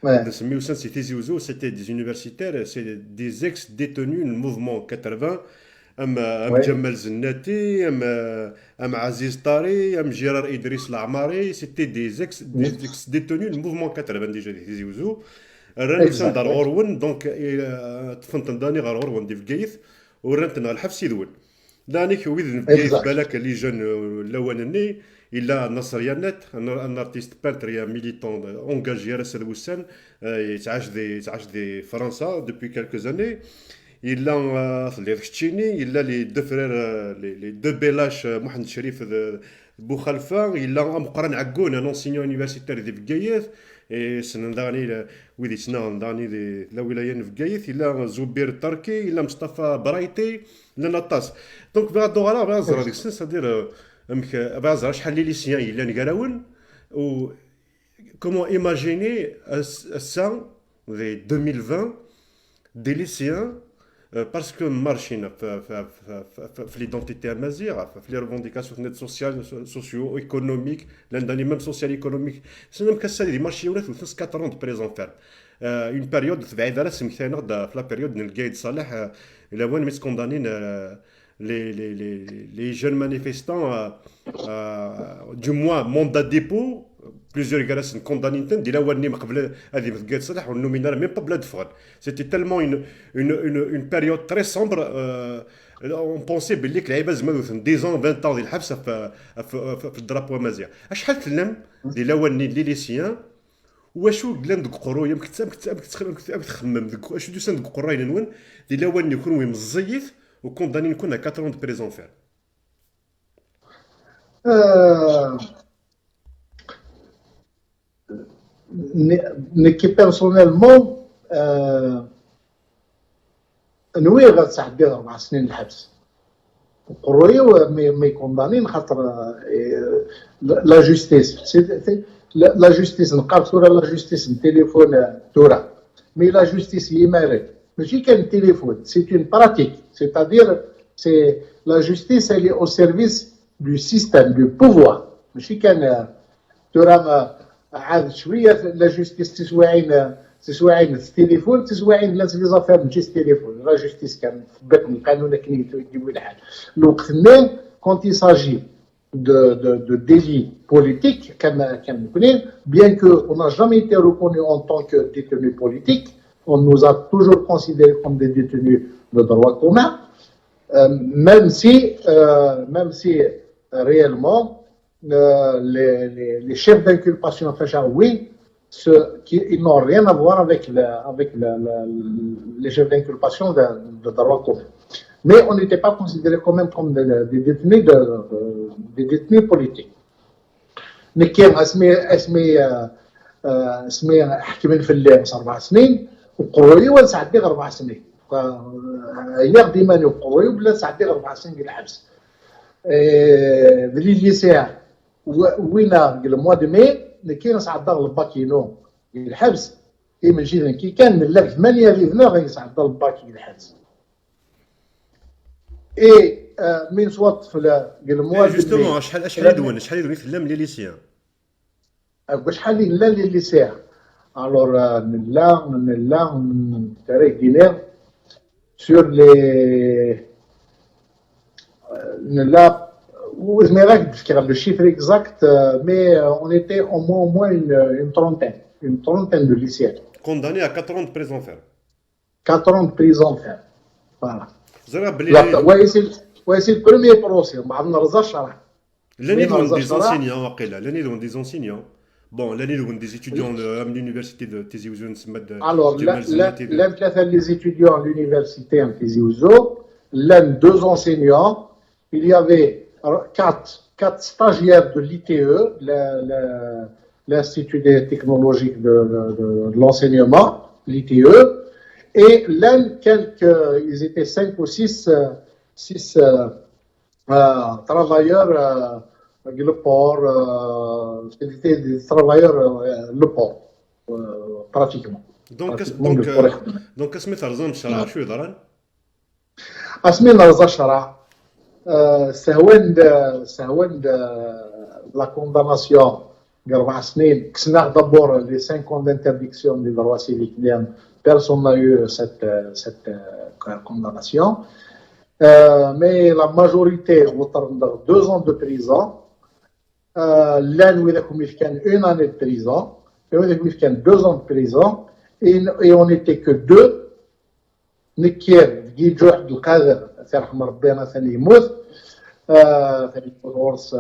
Speaker 3: Ouais,
Speaker 2: نسميو سان سي تيزي وزو سيتي دي يونيفرسيتير سي دي زيكس ديتونيو الموفمون 80 ام
Speaker 3: ouais,
Speaker 2: جمال زناتي ام عزيز طاري ام جيرار ادريس العماري سيتي دي
Speaker 3: oui,
Speaker 2: زيكس ديتونيو الموفمون 80 ديجا دي تيزي وزو راني سان
Speaker 3: exact,
Speaker 2: دار
Speaker 3: ouais.
Speaker 2: غورون دونك تفنتن داني غار غورون دي فكايث ورنتنا الحبس يدول دانيك ويذ فكايث
Speaker 3: Exact.
Speaker 2: بالك لي جون الاولاني الا نصر يانات ان ارتيست بانتر يا ميليتون اونجاجي راس الوسان يتعاش دي فرنسا دوبوي كالكو زاني الا اللي تشيني الا لي دو فرير لي دو بيلاش محمد شريف بوخلفه الا مقرن عقون ان انسينيون يونيفرسيتير دي فكايث سنن داني ويدي سنان داني لا ولايه فكايث الا زبير التركي الا مصطفى برايتي الا نطاس دونك بغا دوغالا بغا زرا ديك السن سادير امك بغا زرا شحال لي ليسيان الا نكراون و comment imaginer ça de 2020 des lycéens parce que marchina في l'identité amazigh في les revendications sociales socio-économiques l'indani même social économique c'est même que ça les marchés ولا 4 ans de présent faire une période تبعد على سمكتنا في la période من القايد صالح الى وين مسكوندانين les jeunes manifestants du moins mandat de dépôt plusieurs جالس condamnés دي لا وني قبل هذه قايد صالح والنومينال ميم با بلا دفغ c'était tellement une période très sombre on pensait باللي لعيبه زعما 10 ans 20 ans ديال الحبس في الدراب ومازيغ شحال تلم دي لا وني لي ليسيان واشو قلان دك قرويه كتخمم دك واش دوسان دك قرايه نون دي لا وني يكون وي مزيف وكونداني نكون 4 ans de prison ferme.
Speaker 3: نكي بيرسونيلمون نوي غتعدي 4 سنين الحبس قرويه ما يكوندانين خاطر لا جوستيس لا جوستيس نقاب صوره لا جوستيس التليفون تورا مي لا جوستيس يمارك ماشي كان التليفون سي اون براتيك سيتادير سي لا جوستيس اللي او سيرفيس دو سيستيم دو بوفوار ماشي كان تورا عاد شويه لا جوستيس تسواعين في التليفون تسواعين الناس لي زافير ماشي التليفون لا جوستيس كان في بطن القانون كان يجيبوا الحال الوقت اللي كونت يساجي de délits politiques, bien qu'on n'a jamais été reconnu en tant que détenus politiques, on nous a toujours considérés comme des détenus de droit commun, même si réellement les chefs d'inculpation oui, ils n'ont rien à voir avec les chefs d'inculpation de droit commun. Mais on n'était pas considérés quand même comme des détenus politiques. نكيم اسمي حكمين في الليل 4 سنين وقروي ولا ساعدي 4 سنين هي ديما وقروي ولا ساعدي 4 سنين ديال الحبس في ليسيا وين الموا دو مي نكي ساعدي الباكينو ديال الحبس من جينا كي كان لا 8 ليفنا غيساعدي الباكي ديال الحبس اي من صوت في الموا
Speaker 2: جوستومون شحال يدون في لي ليسيان
Speaker 3: شحال لا لي ليسيان الور نلا تاريخ دينار sur les نلا وزمي راك تفكر le chiffre exact mais on était au moins une trentaine de lycéens
Speaker 2: condamnés à 4 ans de prison ferme
Speaker 3: 4 ans de prison ferme voilà
Speaker 2: زرا بلي
Speaker 3: c'est le premier procès ما نرزاش شرح
Speaker 2: l'année des enseignants واقيلا l'année des enseignants bon l'année des étudiants de l'université de Tizi Ouzou
Speaker 3: alors l'un ثلاثه les étudiants à l'université de Tizi Ouzou l'un 2 enseignants il y avait 4 stagiaires de l'ITE l'Institut technologique de l'enseignement l'ITE et l'un ils étaient 5 ou 6 travailleurs le port c'était des travailleurs le port pratiquement
Speaker 2: donc اسمي ترزم الشرع شو يضرن
Speaker 3: اسمي نرزا الشرع سهوان لا كونداماسيون ديال 4 سنين كسنا دابور لي 5 ans d'interdiction des droits civiques. Personne n'a eu cette condamnation. Mais la majorité ont 2 ans de prison. L'un où il y a 1 année de prison, et où il y a 2 ans de prison, et on n'était que 2. نكير جيت واحد القادر ترحم ربنا ثاني يموت ثاني غورس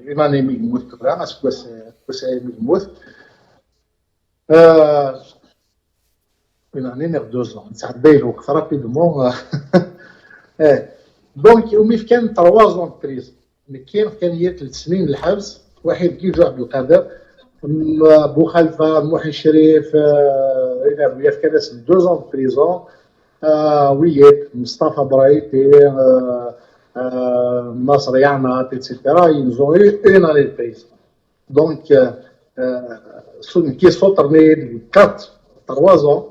Speaker 3: يماني يموت كبرى اسكواس يموت يماني نير 2 ans نتعدى الوقت رابيدمون. دونك ومي كان 3 ans de prison كان هي 3 سنين الحبس. واحد كيجي واحد القادر بو خلفه محي شريف il y a fait 2 ans de prison. Oui, Mustafa Braïti, Nasr Yanat, etc. Ils ont eu 1 année de prison. Donc, qui sont terminés 3 ans.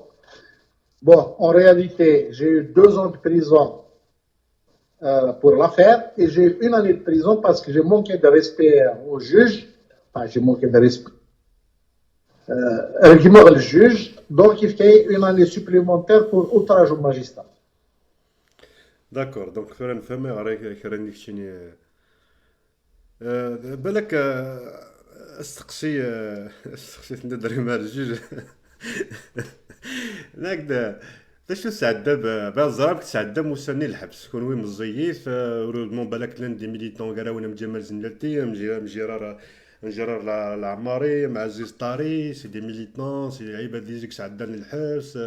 Speaker 3: Bon, en réalité, j'ai eu 2 ans de prison pour l'affaire et j'ai eu 1 année de prison parce que j'ai manqué de respect au juge. Enfin, j'ai manqué de respect. Argument le juge, donc il fait 1 année supplémentaire pour outrage au magistrat.
Speaker 2: داكور دونك فعلا نفهم عليك راني كشيني بالك استقسي ندري مع الجوج ناكدا باش تسعدى بالزراب تسعدى موساني الحبس كون وي مزيف ورودمون بالك لان دي ميليتون قراونا مجمال زنلتي جيرار العماري مع عزيز طاري سي دي ميليتون سي عباد اللي يجيك سعدان الحبس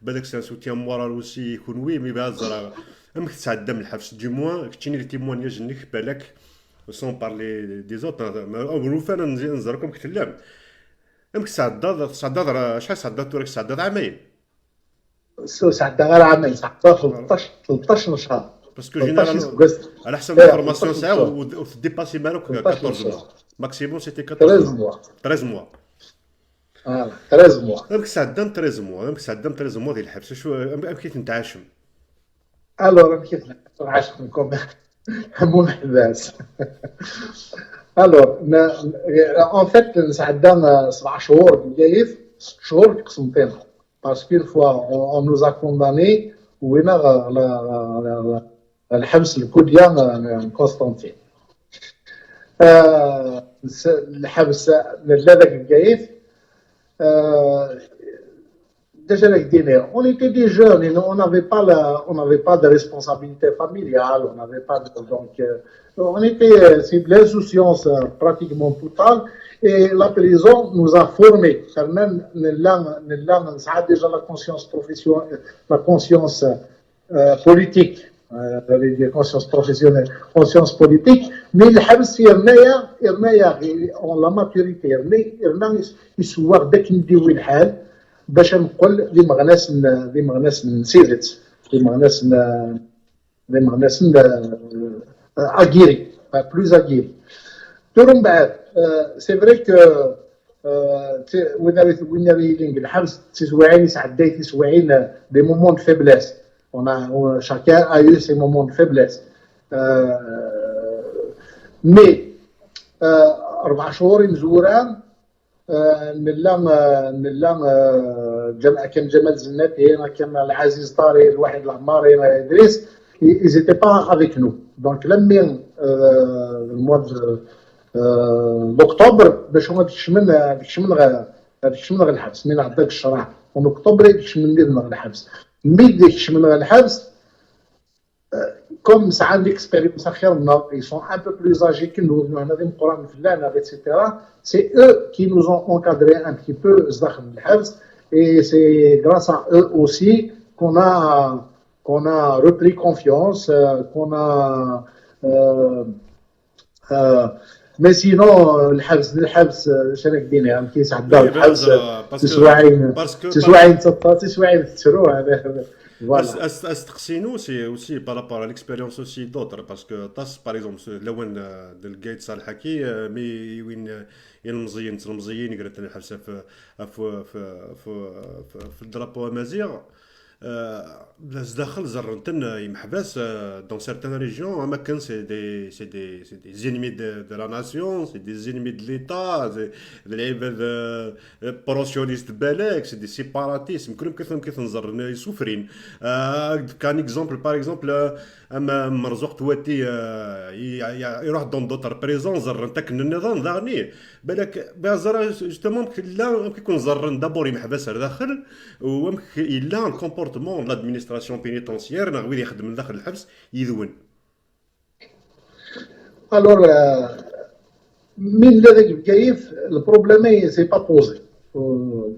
Speaker 2: بالك سان سوتيان مورال وسي يكون وي مي بالزراب امك تسعدى من الحبس دي موان كتشيني لي تيموانياج نيك بالك سون بارلي دي زوت او فانا نزركم كتلام امك تسعدى شحال سعدى تورك سعدى عامين
Speaker 3: سعدى غير عامين سعدى 13 شهر
Speaker 2: باسكو جينيرال على حسب الانفورماسيون ساعه وتديباسي مالك 14 موا ماكسيموم سيتي
Speaker 3: 13 موا
Speaker 2: 13 موا
Speaker 3: 13 موا
Speaker 2: امك سعدان 13 موا امك سعدان 13 موا ديال الحبس شو امك تنتعاشم
Speaker 3: الو كيف نعاشكم همون حباس. الو ان فيت نسعدان 7 شهور بالجايف 6 شهور قسمتين باسكو فوا اون نوزا كونداني وينا الحبس الكوديان قسطنطين. الحبس لهذاك الجايف déjà avec des nerfs. On était des jeunes et on n'avait pas de responsabilité familiale, on n'avait pas de, donc on était c'est de l'insouciance pratiquement totale et la prison nous a formés. Ça a déjà la conscience professionnelle, la conscience politique, conscience professionnelle, conscience politique, mais le habs يرميا on la maturité يرمي يسوار داك نديو الحال باش نقول لي مغناس نسيرت لي مغناس اغيري بلوز اغيري تورم بعد سي فري كو وين ريلينغ الحبس تسوعين يسعداي تسوعين دي مومون فيبليس on chacun a eu ses moments de faiblesse mais 4 شهور مزوران نلام كان جمال زناتي هنا كان العزيز طاري الواحد العماري هنا ادريس ils étaient pas avec nous donc لما المواد d'octobre باش هما ديكش من غير الحبس من عندك الشرع من اكتوبر ديكش من غير الحبس مي ديكش من غير الحبس comme ça a l'expérience ils sont un peu plus âgés que nous, etc. C'est eux qui nous ont encadré un petit peu et c'est grâce à eux aussi qu'on a repris confiance, qu'on a mais sinon الحبس شنو كدينا يعني كيسعدوا الحبس تسواعين تسروه
Speaker 2: استقسينو سي aussi par rapport à l'expérience aussi d'autres parce que tas par exemple لون دلقيت صالح حكي مي وين المزيين قريت الحبسه في الدرابو امازيغ بلاص داخل زرنتن يمحبس dans certaines régions اماكن c'est des ennemis de la nation, c'est des ennemis de l'état, des العباد بروسيونيست بالك, c'est des séparatistes كلهم كيف نزرن سوفرين. كان اكزومبل باغ اكزومبل اما مرزوق تواتي يروح دون دوتر بريزون زرن تاكن النظام ذاني بالك بازار جوستومون لا كيكون زرن دابور يمحبس داخل ومك الا الكومبورتمون لادمينستراسيون بينيتونسيير نغوي يخدم من داخل الحبس يذون.
Speaker 3: الوغ من هذاك بكايف البروبليم سي با بوزي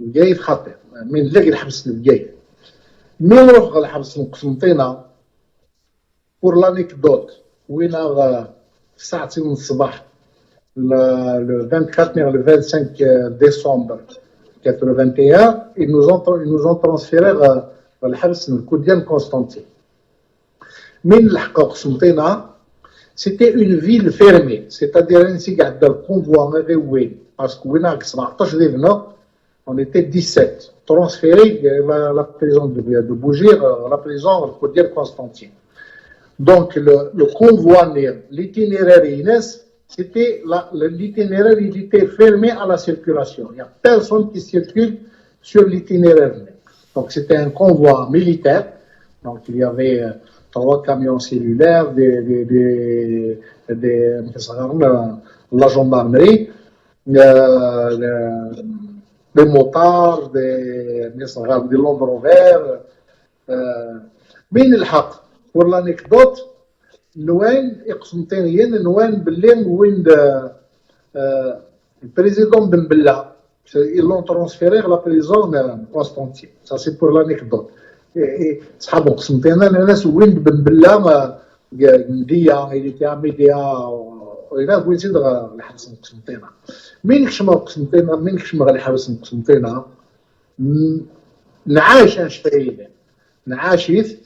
Speaker 3: بكايف خاطر من لاقي الحبس بكايف من نروح الحبس قسنطينه بور لانيكدوت وين الساعه 9 الصباح le 24 le 25 décembre 81 ils nous ont transféré الحبس الكود ديال قسنطين. من لحقوا قسنطينه c'était une ville fermée, c'est-à-dire نسي قاعد الكونفوا ما غير وين باسكو وين 17 ديالنا on était 17 transférés la prison de Bougie la prison الكود ديال قسنطين. Donc le convoi, l'itinéraire INES, c'était l'itinéraire, il était fermé à la circulation. Il n'y a personne qui circule sur l'itinéraire. Donc c'était un convoi militaire. Donc il y avait 3 camions cellulaires, la gendarmerie, des motards, des Land Rover. من الحق pour l'anecdote نوان قسنطينيين نوان باللي وين البريزيدون بن بلا ils l'ont transféré à la prison de Constantine. Ça c'est pour l'anecdote. صحاب قسنطينة الناس وين بن بلا ما مديا il était à Médéa وإلا وين زيد الحبس قسنطينة. من كشما قسنطينة من كشما غادي حبس قسنطينة نعاش انشتايله نعاشيث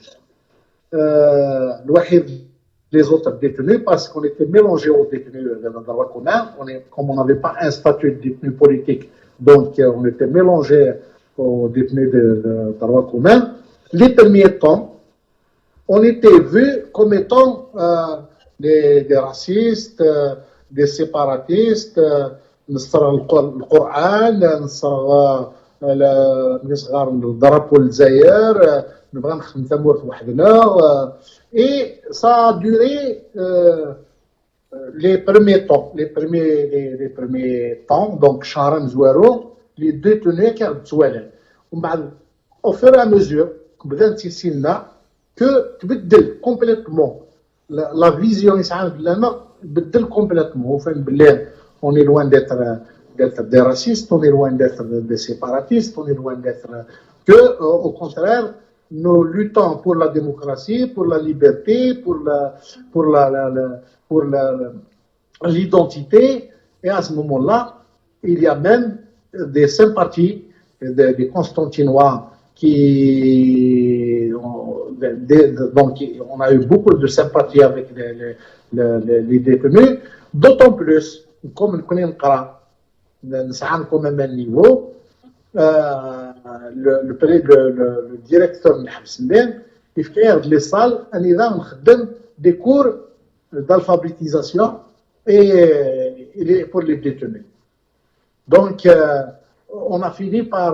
Speaker 3: الوحيد les autres détenus parce qu'on était mélangés aux détenus de la droit commun. Comme on n'avait pas un statut de détenu politique, donc on était mélangés aux détenus de droit commun. Les premiers temps, on était vus comme étant des racistes, des séparatistes, نصر القرآن نصر نصغر الضرب والجزائر نبغى نخدم تمور وحدنا. Et ça a duré les premiers temps, donc شهرين زوارو les détenus qui تزوالين ومن بعد au fur et à mesure بدات تيسينا que تبدل complètement la vision يسعى لنا بدل complètement وفين بالله on est loin d'être des racistes, on est loin d'être des séparatistes, on est loin d'être que au contraire nous luttons pour la démocratie, pour la liberté, pour l'identité. Et à ce moment-là, il y a même des sympathies des Constantinois donc on a eu beaucoup de sympathie avec les détenus, d'autant plus, comme nous connaissons quand même un niveau. Le directeur de l'Habsindin, il fait les salles, il donne des cours d'alphabétisation et pour les détenus. Donc, on a fini par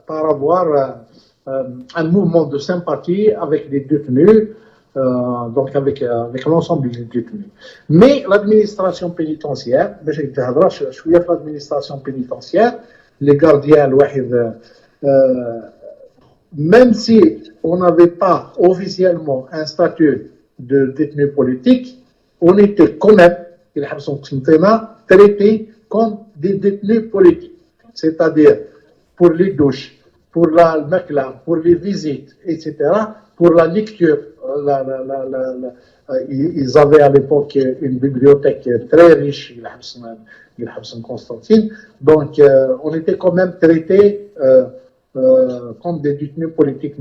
Speaker 3: avoir un mouvement de sympathie avec les détenus, donc avec l'ensemble des détenus. Mais l'administration pénitentiaire, l'administration pénitentiaire, les gardiens, même si on n'avait pas officiellement un statut de détenu politique, on était quand même, traités comme des détenus politiques. C'est-à-dire pour les douches, pour la makla, pour les visites, etc., pour la lecture. Ils avaient à l'époque une bibliothèque très riche, Constantine. Donc, on était quand même traités comme des détenus politiques.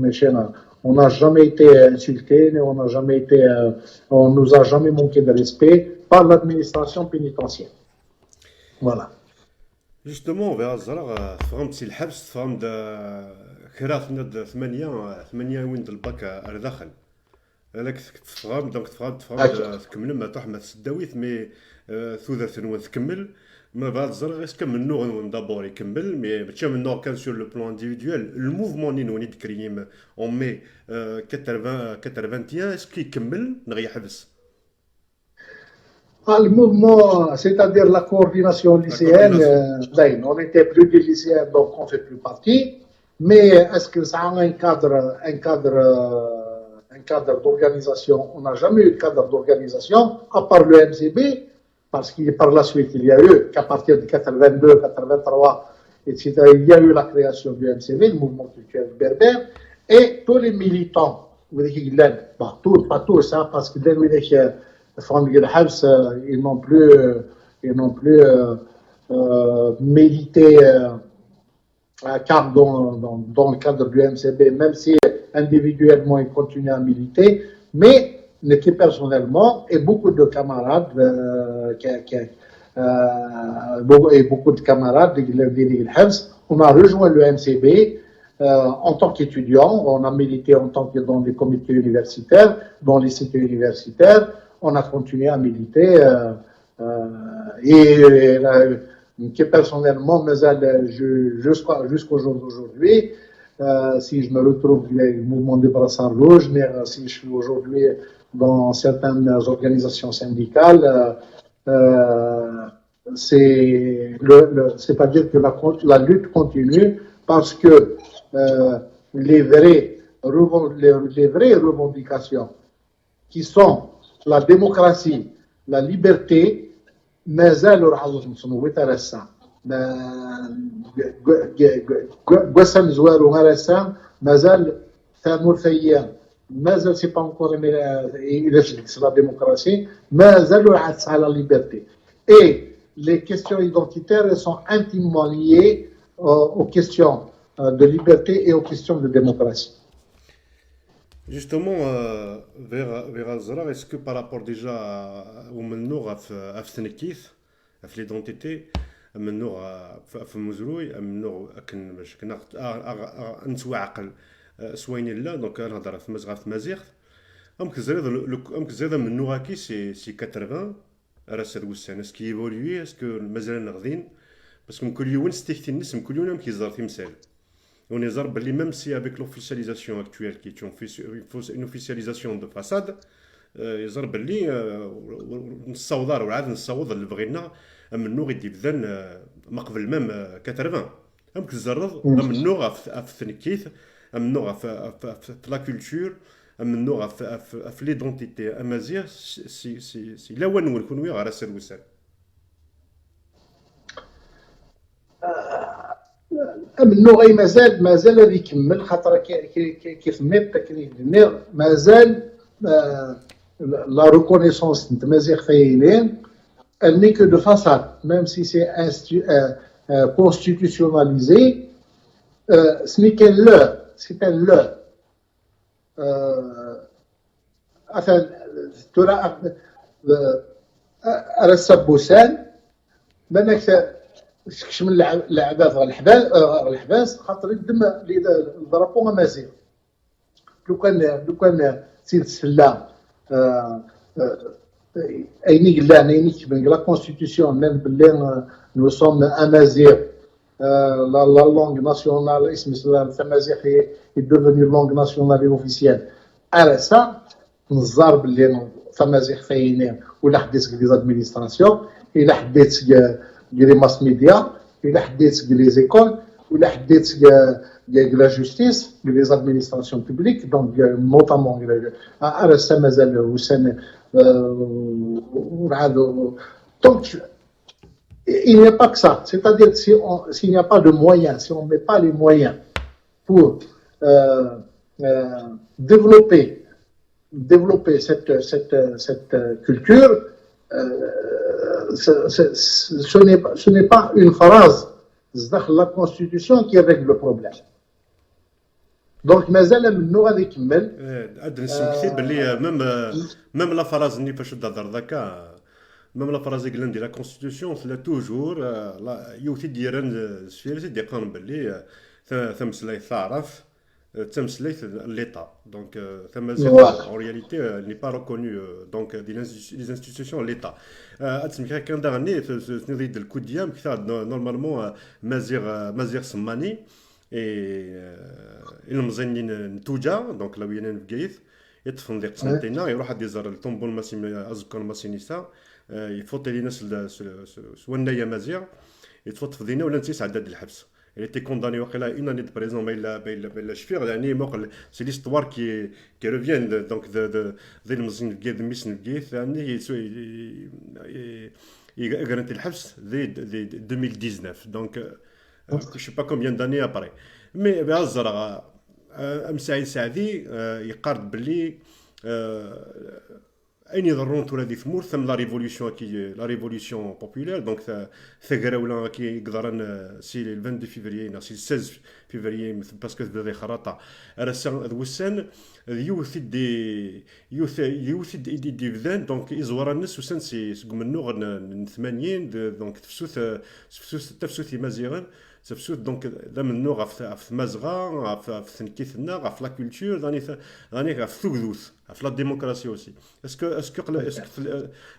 Speaker 3: On n'a jamais été insultés, on nous a jamais manqué de respect par l'administration pénitentiaire. Voilà.
Speaker 2: جوستومون فيها الزرق تفهمت سي الحبس تفهمت كرا ثمانية وين د الباك على داخل هذاك تفهم دونك تفهم تكمل ما تروح ما تسداويت مي ثوذر ثنون تكمل ما بعد الزرق غير كم نوع دابور يكمل مي ماشي من نوع كان سور لو بلان انديفيدوال الموفمون ني نوني دكريم اون مي 81 اسكو يكمل نغي يحبس
Speaker 3: Le mouvement, c'est-à-dire la coordination lycéenne, on n'était plus des lycéens, donc on ne fait plus partie. Mais est-ce que ça a un cadre d'organisation? On n'a jamais eu de cadre d'organisation, à part le MCB, parce que par la suite, il y a eu, qu'à partir de 82, 83, etc., il y a eu la création du MCB, le mouvement culturel berbère, et tous les militants, pas tous, hein, parce que ils n'ont plus milité dans le cadre du MCB, même si individuellement ils continuent à militer, mais n'étaient personnellement et beaucoup de camarades on a rejoint le MCB en tant qu'étudiants, on a milité dans les comités universitaires, dans les cités universitaires. On a continué à militer et personnellement, jusqu'au jour d'aujourd'hui, si je me retrouve le mouvement des brassards rouges, mais si je suis aujourd'hui dans certaines organisations syndicales, c'est-à-dire que la lutte continue parce que les vraies revendications qui sont la démocratie, la liberté, مازالوا راه نصنوا ترسا قسم زوارو غرسا مازال ثامور ثيام مازال سي با انكور الى جلس لا ديموكراسي مازالوا راه تسعى لا ليبرتي et les questions identitaires sont intimement liées aux questions de liberté et aux questions de démocratie.
Speaker 2: Justement, vers Azra, est-ce que par rapport déjà au Mennour à Ftenekith, à l'identité, à Mennour à Mouzrouy, à Mennour à Nsouakal, soigner là, donc à Radar, à Mazraf Mazir, Amkzeda Mennour qui c'est 80, à la Saloussen, est-ce qu'il évolue, est-ce que le Mazal Nardin, parce que Mkouliouin, c'était Tinis, Mkouliouin qui est Timsel. On est arbre, même si avec l'officialisation actuelle, qui est une officialisation de façade, les arbres, نصوضر وعاد نصوض اللي بغينا منو غيدي بذن مقبل même 80 أمك الزرد منو في الثنكيث منو في لا كولتور منو في ليدونتيتي أمازيغ سي لا وين نكونوا غير سير وسال
Speaker 3: منو غي مازال غادي يكمل خاطر كيف مازال la reconnaissance de Mazir Khayelin, elle n'est que de façade, même si c'est constitutionnalisé, ce n'est qu'un leurre, c'est un leurre. Arassa Boussan, même كشم اللعبات الحباس خاطر يدم الدرابو مازيغ لو كان سيد السلام ايني قلنا ايني كتبن لا كونستيتيسيون ميم باللي نو سوم امازيغ لا لونغ ناسيونال اسم التمازيغ هي ديفوني لونغ ناسيونال اوفيسيال على سا نزار باللي تمازيغ فاينين ولا حديت لي زادمينستراسيون الا حديت les mass médias, il a les écoles, il a la justice, les administrations publiques, donc notamment donc il n'y a pas que ça, c'est-à-dire s'il n'y a pas de moyens, si on ne met pas les moyens pour développer cette culture, ce n'est pas une phrase de la Constitution qui règle le problème. Donc, مازال منو غادي يكمل.
Speaker 2: عاد نسمع كثير باللي ميم لا فراز اللي فاش تهضر ذاك même la phrase de la constitution c'est toujours يوثي ديران سفير دي قانون باللي تمسلي تعرف تمسلي l'état donc
Speaker 3: Voilà.
Speaker 2: en réalité elle n'est pas reconnue donc les institutions l'état تسمى كان داغني نريد الكوديام كثار normalement مازيغ سماني المزنين نتوجا دونك لو ينين بقيث يطفن ذيك سنتينا يروح هاد يزار الطنبول ماسي ازكون ماسينيسا يفوت لي ناس سوانايا مازيغ يتفوت في دينا ولا نسيس عداد الحبس il était condamné وقيلا une année de prison mais il a شفير يعني موقع c'est l'histoire qui revient donc de المزنين بقيث ميسن بقيث يعني يقرنت الحبس ذي 2019 donc je sais pas combien d'années après مي بهالزرع مساعد سعدي يقارد باللي اين يضرون تولى دي ثمور ثم لا ريفوليسيون بوبولير دونك ثغراولا كي يقدرن سي ال 22 فيفري سي 16 فيفري باسكو بدا خراطه راه وسان يوث دي بدان دونك يزور الناس وسان سي منو 80 دونك تفسوث مزيغان تفسوث دونك ذا منو غف مزغا غف ثنكيثنا غف لا كولتور راني غف ثوذوث غف لا ديموكراسي اوسي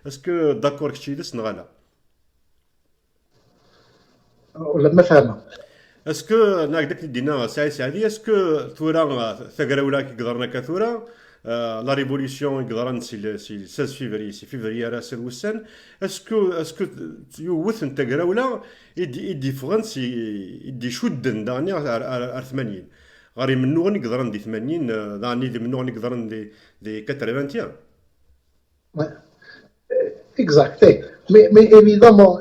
Speaker 2: اسكو داكور كشي دس نغالا
Speaker 3: ولا ما فاهمه
Speaker 2: اسكو ناك داك دينا سعيدي اسكو ثورا ثقراولا كي قدرنا كثورا لا ريفوليسيون يقدرن سي 16 فيفري راس الوسان اسكو يوث انت قراولا يدي فرنسي يدي شدن داني ار 80 غاري منو يقدرن دي 80 داني دي منو يقدرن دي 81
Speaker 3: Exact. Mais évidemment,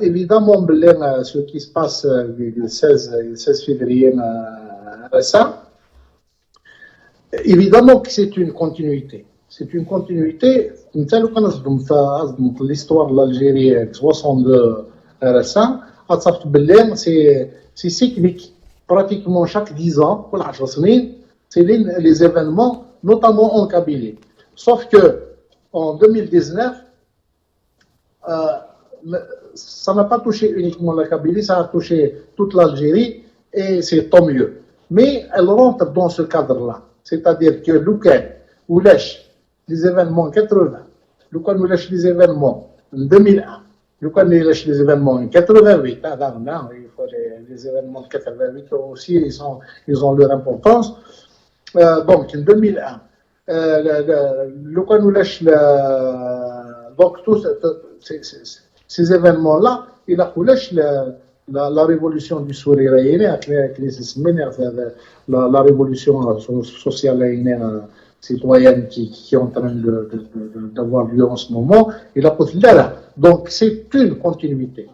Speaker 3: ce qui se passe le 16 février récent, évidemment que c'est une continuité. C'est une continuité. L'histoire de l'Algérie 62 récent, c'est cyclique. Pratiquement chaque 10 ans, c'est les événements, notamment en Kabylie. Sauf que en 2019, ça n'a pas touché uniquement la Kabylie, ça a touché toute l'Algérie et c'est tant mieux. Mais elle rentre dans ce cadre-là. C'est-à-dire que Louquet ou Lèche, les événements 80, Louquet ou Lèche les événements 2001, Louquet ou Lèche les événements 88, les événements de 88 aussi, ils ont leur importance. Donc en 2001, Louquet ou Lèche, donc tous ces événements-là, il a coulé la révolution du sourire avec la révolution sociale citoyenne qui est en train d'avoir lieu en ce moment. Il a coulé là. Donc c'est une continuité.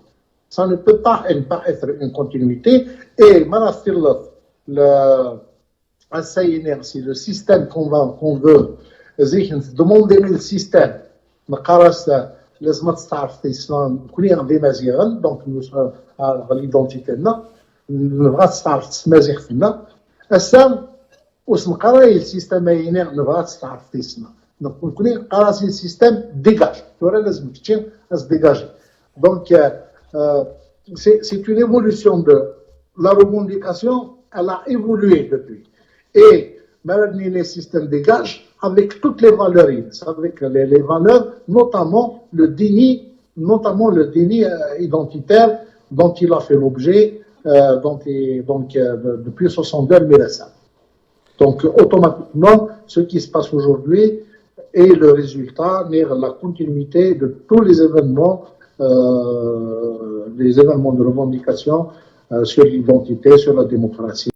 Speaker 3: Ça ne peut pas être une continuité. Et c'est le système qu'on veut. Demander le système. لازم تعرف الاسلام كلنا غادي مزيغا دونك ليدونتيتينا نبغى تعرف تسمازيغ فينا اسا وسم قراي السيستم اينير نبغى تعرف تسمى دونك كلنا قراسي السيستم ديجاج تورا لازم تشي از ديجاجي دونك c'est une évolution de la revendication elle a évolué depuis et maintenant le système dégage avec toutes les valeurs, avec les valeurs, notamment le déni identitaire dont il a fait l'objet depuis 62 Donc automatiquement, ce qui se passe aujourd'hui est le résultat, la continuité de tous les événements de revendication sur l'identité, sur la démocratie,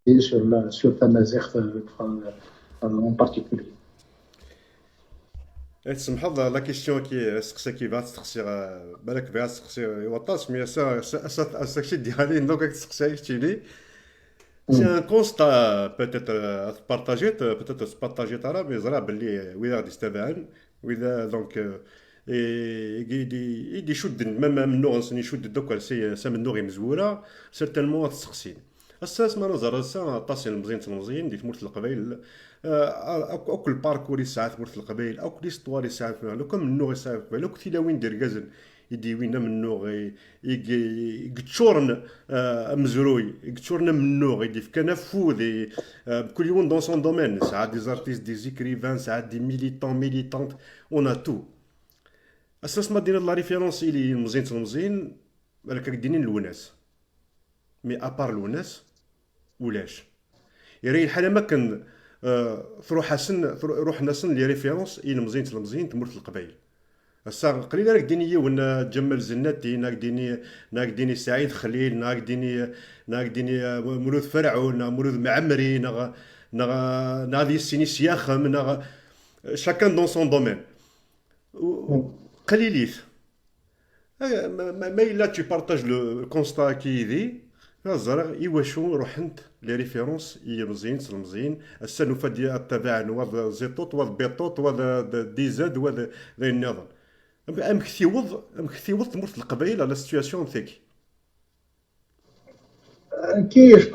Speaker 3: sur Tamazight en particulier.
Speaker 2: تسمح لا كيستيون كي سقسا كي بغات تسقسي بالك بغات تسقسي وطاس مي ساكشي ديالي دوك تسقسي كتيني سي ان كونستا بوتيتر بارطاجي ترى مي زرا باللي ولا غادي يستبان ولا دونك يدي يشد منو غنسني يشد دوك سي منو غي مزوره سيرتينمون تسقسين الساس ما نظر السا طاسين المزيين دي تمرت القبائل او كل باركور يساعد تمرت القبائل او كل استوار يساعد لو كم منو يساعد لو كنتي لا وين دير كازن يديوينا منو يقتشورن مزروي يقتشورنا منو يدي في كنفوذ كل يوم دون سون دومين ساعات دي زارتيست دي زيكريفان ساعات دي ميليتونت اون ا تو اساس ما دينا لا ريفيرونس اللي مزين بالك دينين الوناس مي ابار الوناس ولاش يري الحاله ما كان روح ناسن لي ريفيرونس الى مزين تمرت القبائل هسا قليل راك ديني ونا جمال زناتي ناك ديني سعيد خليل ناك ديني مولود فرعون مولود معمري ناغ دي سيني سياخم ناغ شاكان دون سون دومين قليليت ما الا tu partages le constat كي يدي زرع إيواشو روحنت لي ريفيرونس مزيين هسا نفدي التبع وذ زيتوت وذ بيطوت وذ دي زاد وذ ذي النظام ام كثيوض تمرت القبائل على السيتواسيون ثيك
Speaker 3: كي جو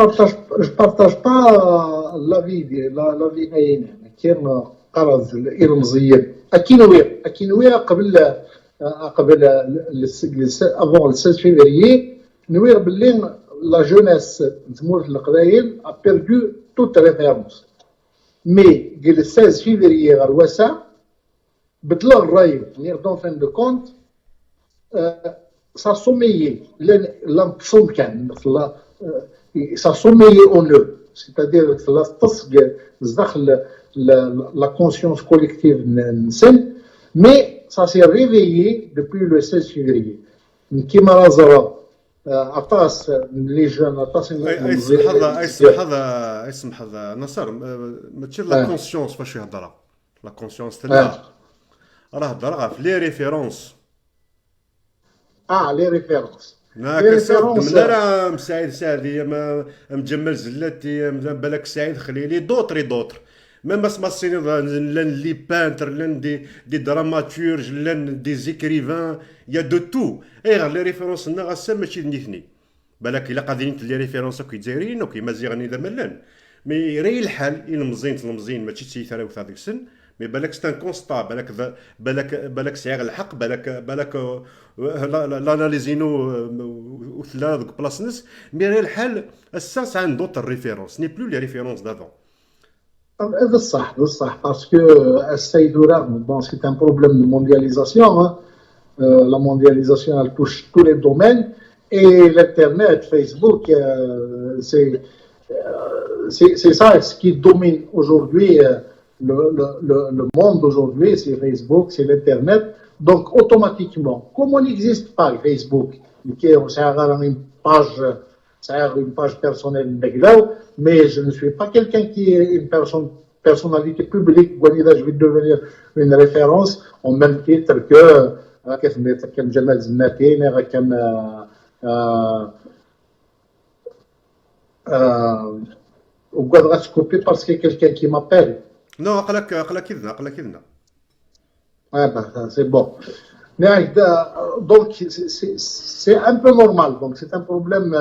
Speaker 3: بارطاج با لافي ديال لافي ناين كاين قرض الإرمزيين أكينوير قبل افون 16 فيفريي نوير باللي la jeunesse de l'Ukraine a perdu toute référence. Mais le 16 février à Ouassa, en fin de compte, ça sommeillait, ça sommeillait en eux. C'est-à-dire la conscience collective, mais ça s'est réveillé depuis le 16 février. عطاس لي جون عطاس
Speaker 2: اسم هذا نصر ما تشير لا كونسيونس فاش يهضر لا كونسيونس تاعنا راه هضر في لي ريفيرونس
Speaker 3: لي ريفيرونس
Speaker 2: راه مسعيد سعدي مجمل زلاتي بالك سعيد خليلي دوطر même masmasini l'un les peintres, l'un des dramaturges, l'un des écrivains, il y a de tout. Et les références n'a ça ماشي نيثني. بالك إلا قاعدين لي ريفيرونس كي دايرين وكي مازيغني ذا ملان. مي راي الحال إلا مزين ماشي تسيثرا في هذاك السن. مي بالك ستان كونستا بالك سعير الحق بالك لاناليزينو وثلاث بلاصنس مي راي الحال الساس عند دوطر ريفيرونس ني بلو لي ريفيرونس دافون.
Speaker 3: هذا الصح parce que bon, c'est un problème de mondialisation. La mondialisation elle touche tous les domaines et l'internet, Facebook, c'est ça ce qui domine aujourd'hui le monde aujourd'hui, c'est Facebook, c'est l'internet. Donc automatiquement, comme on n'existe pas Facebook, une page personnelle mais je ne suis pas quelqu'un qui est une personnalité publique. Je vais devenir une référence au même titre que Jamal Zinatine, ou Guadrascopé parce qu'il y a quelqu'un qui m'appelle.
Speaker 2: Non, Akhlakidna.
Speaker 3: Ouais, c'est bon. Donc, c'est un peu normal. Donc, c'est un problème.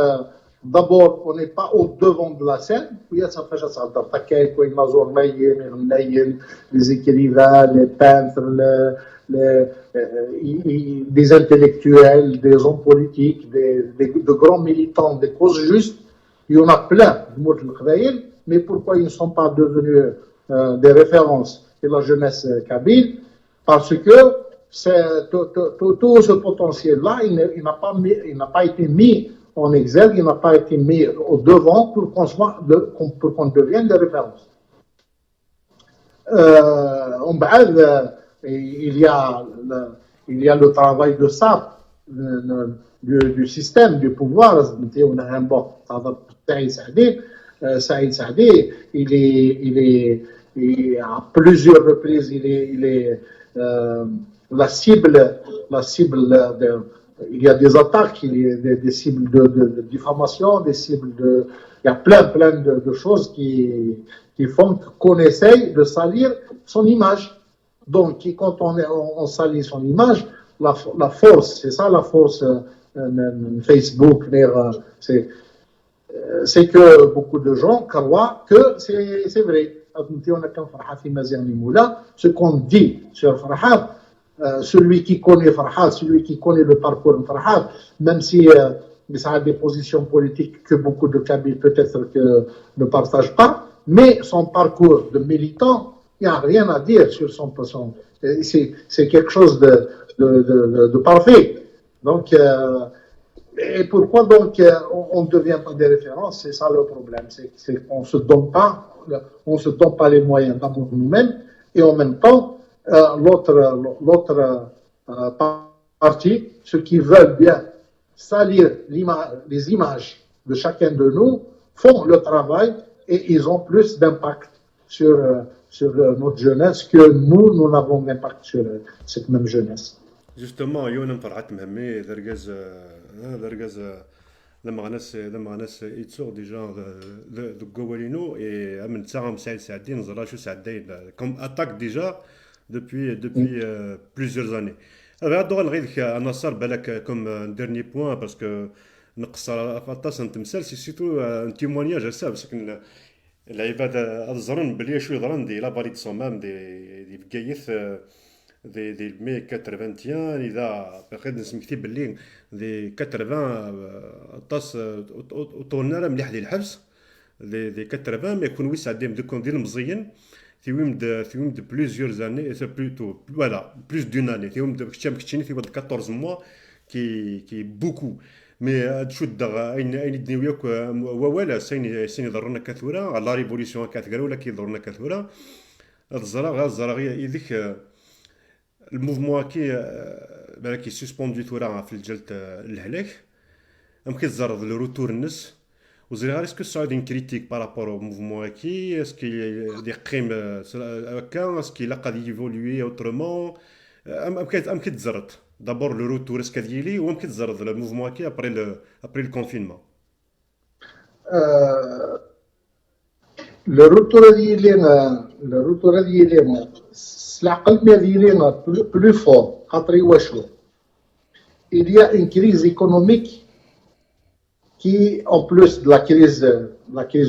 Speaker 3: D'abord, on n'est pas au devant de la scène. Oui, ça fait ça. Les écrivains, les peintres, des intellectuels, des hommes politiques, de grands militants des causes justes. Il y en a plein, mais pourquoi ils ne sont pas devenus des références de la jeunesse kabyle? Parce que tout ce potentiel-là, il n'a pas été mis en exergue, il n'a pas été mis au devant pour qu'on devienne des références. Il y a le travail de ça, du système, du pouvoir. Saïd Saadi, à plusieurs reprises, il est la cible il y a des attaques, il y a des cibles de diffamation, des cibles il y a plein de choses qui font qu'on essaye de salir son image. Donc, quand on salit son image, la force, c'est ça la force Facebook, c'est que beaucoup de gens croient que c'est vrai. Ce qu'on dit sur Farhat, celui qui connaît Farhad, celui qui connaît le parcours de Farhad, même si ça a des positions politiques que beaucoup de Kabyles peut-être que ne partagent pas, mais son parcours de militant, il n'y a rien à dire sur son c'est quelque chose de parfait. Donc, et pourquoi donc on ne devient pas des références? C'est ça le problème, c'est qu'on on se donne pas les moyens d'amour nous-mêmes, et en même temps, l'autre partie, ceux qui veulent bien salir les images de chacun de nous, font le travail et ils ont plus d'impact sur notre jeunesse que nous n'avons d'impact sur cette même jeunesse.
Speaker 2: Justement, يونا فرحت مهمي درجز لما غناس يتسوق ديجا دو كوالينو اي من ساعه مساعد ساعدين نزرا شو ساعدين كوم اتاك ديجا depuis plusieurs années. Alors دغيا نغيدك نصر بالك كوم ديرني بوين باسكو نقصر فاطاس نتمثال سي سيتو ان تيمونياج هسا باسكو العباد الزرن بلي شوي ضرن دي لا فاليد صمام دي بكايث دي مي 81 اذا بقيت نسمكتي باللي دي 80 طاس طولنا مليح ديال الحبس دي 80 ما يكون ويسع ديم دو كون ديال المزيين ثيوم دو بليزيور زاني سي بلوتو فوالا بلوس دون اني ثيوم دو كتشيني في 14 موا كي بوكو مي تشو الدغ اين دنيوياك ولا سين ضرنا كثوره لا ريفوليسيون كاتغرا ولا كي ضرنا كثوره الزرا يديك الموفمون كي سسبوندي ثورة في الجلد الهلاك يمكن تزرد لو روتور الناس وزري غير اسكو صعود ان كريتيك بارابور او موفمون كي اسكي دي قيم هكا اسكي لا قد ايفولوي اوترومون يمكن تزرد دابور لو روتور اسكا ديالي ويمكن تزرد لو موفمون كي ابري لو كونفينمون
Speaker 3: le retour ديالي العقل ديالي plus fort خاطري واش هو il y a une crise économique qui en plus de la crise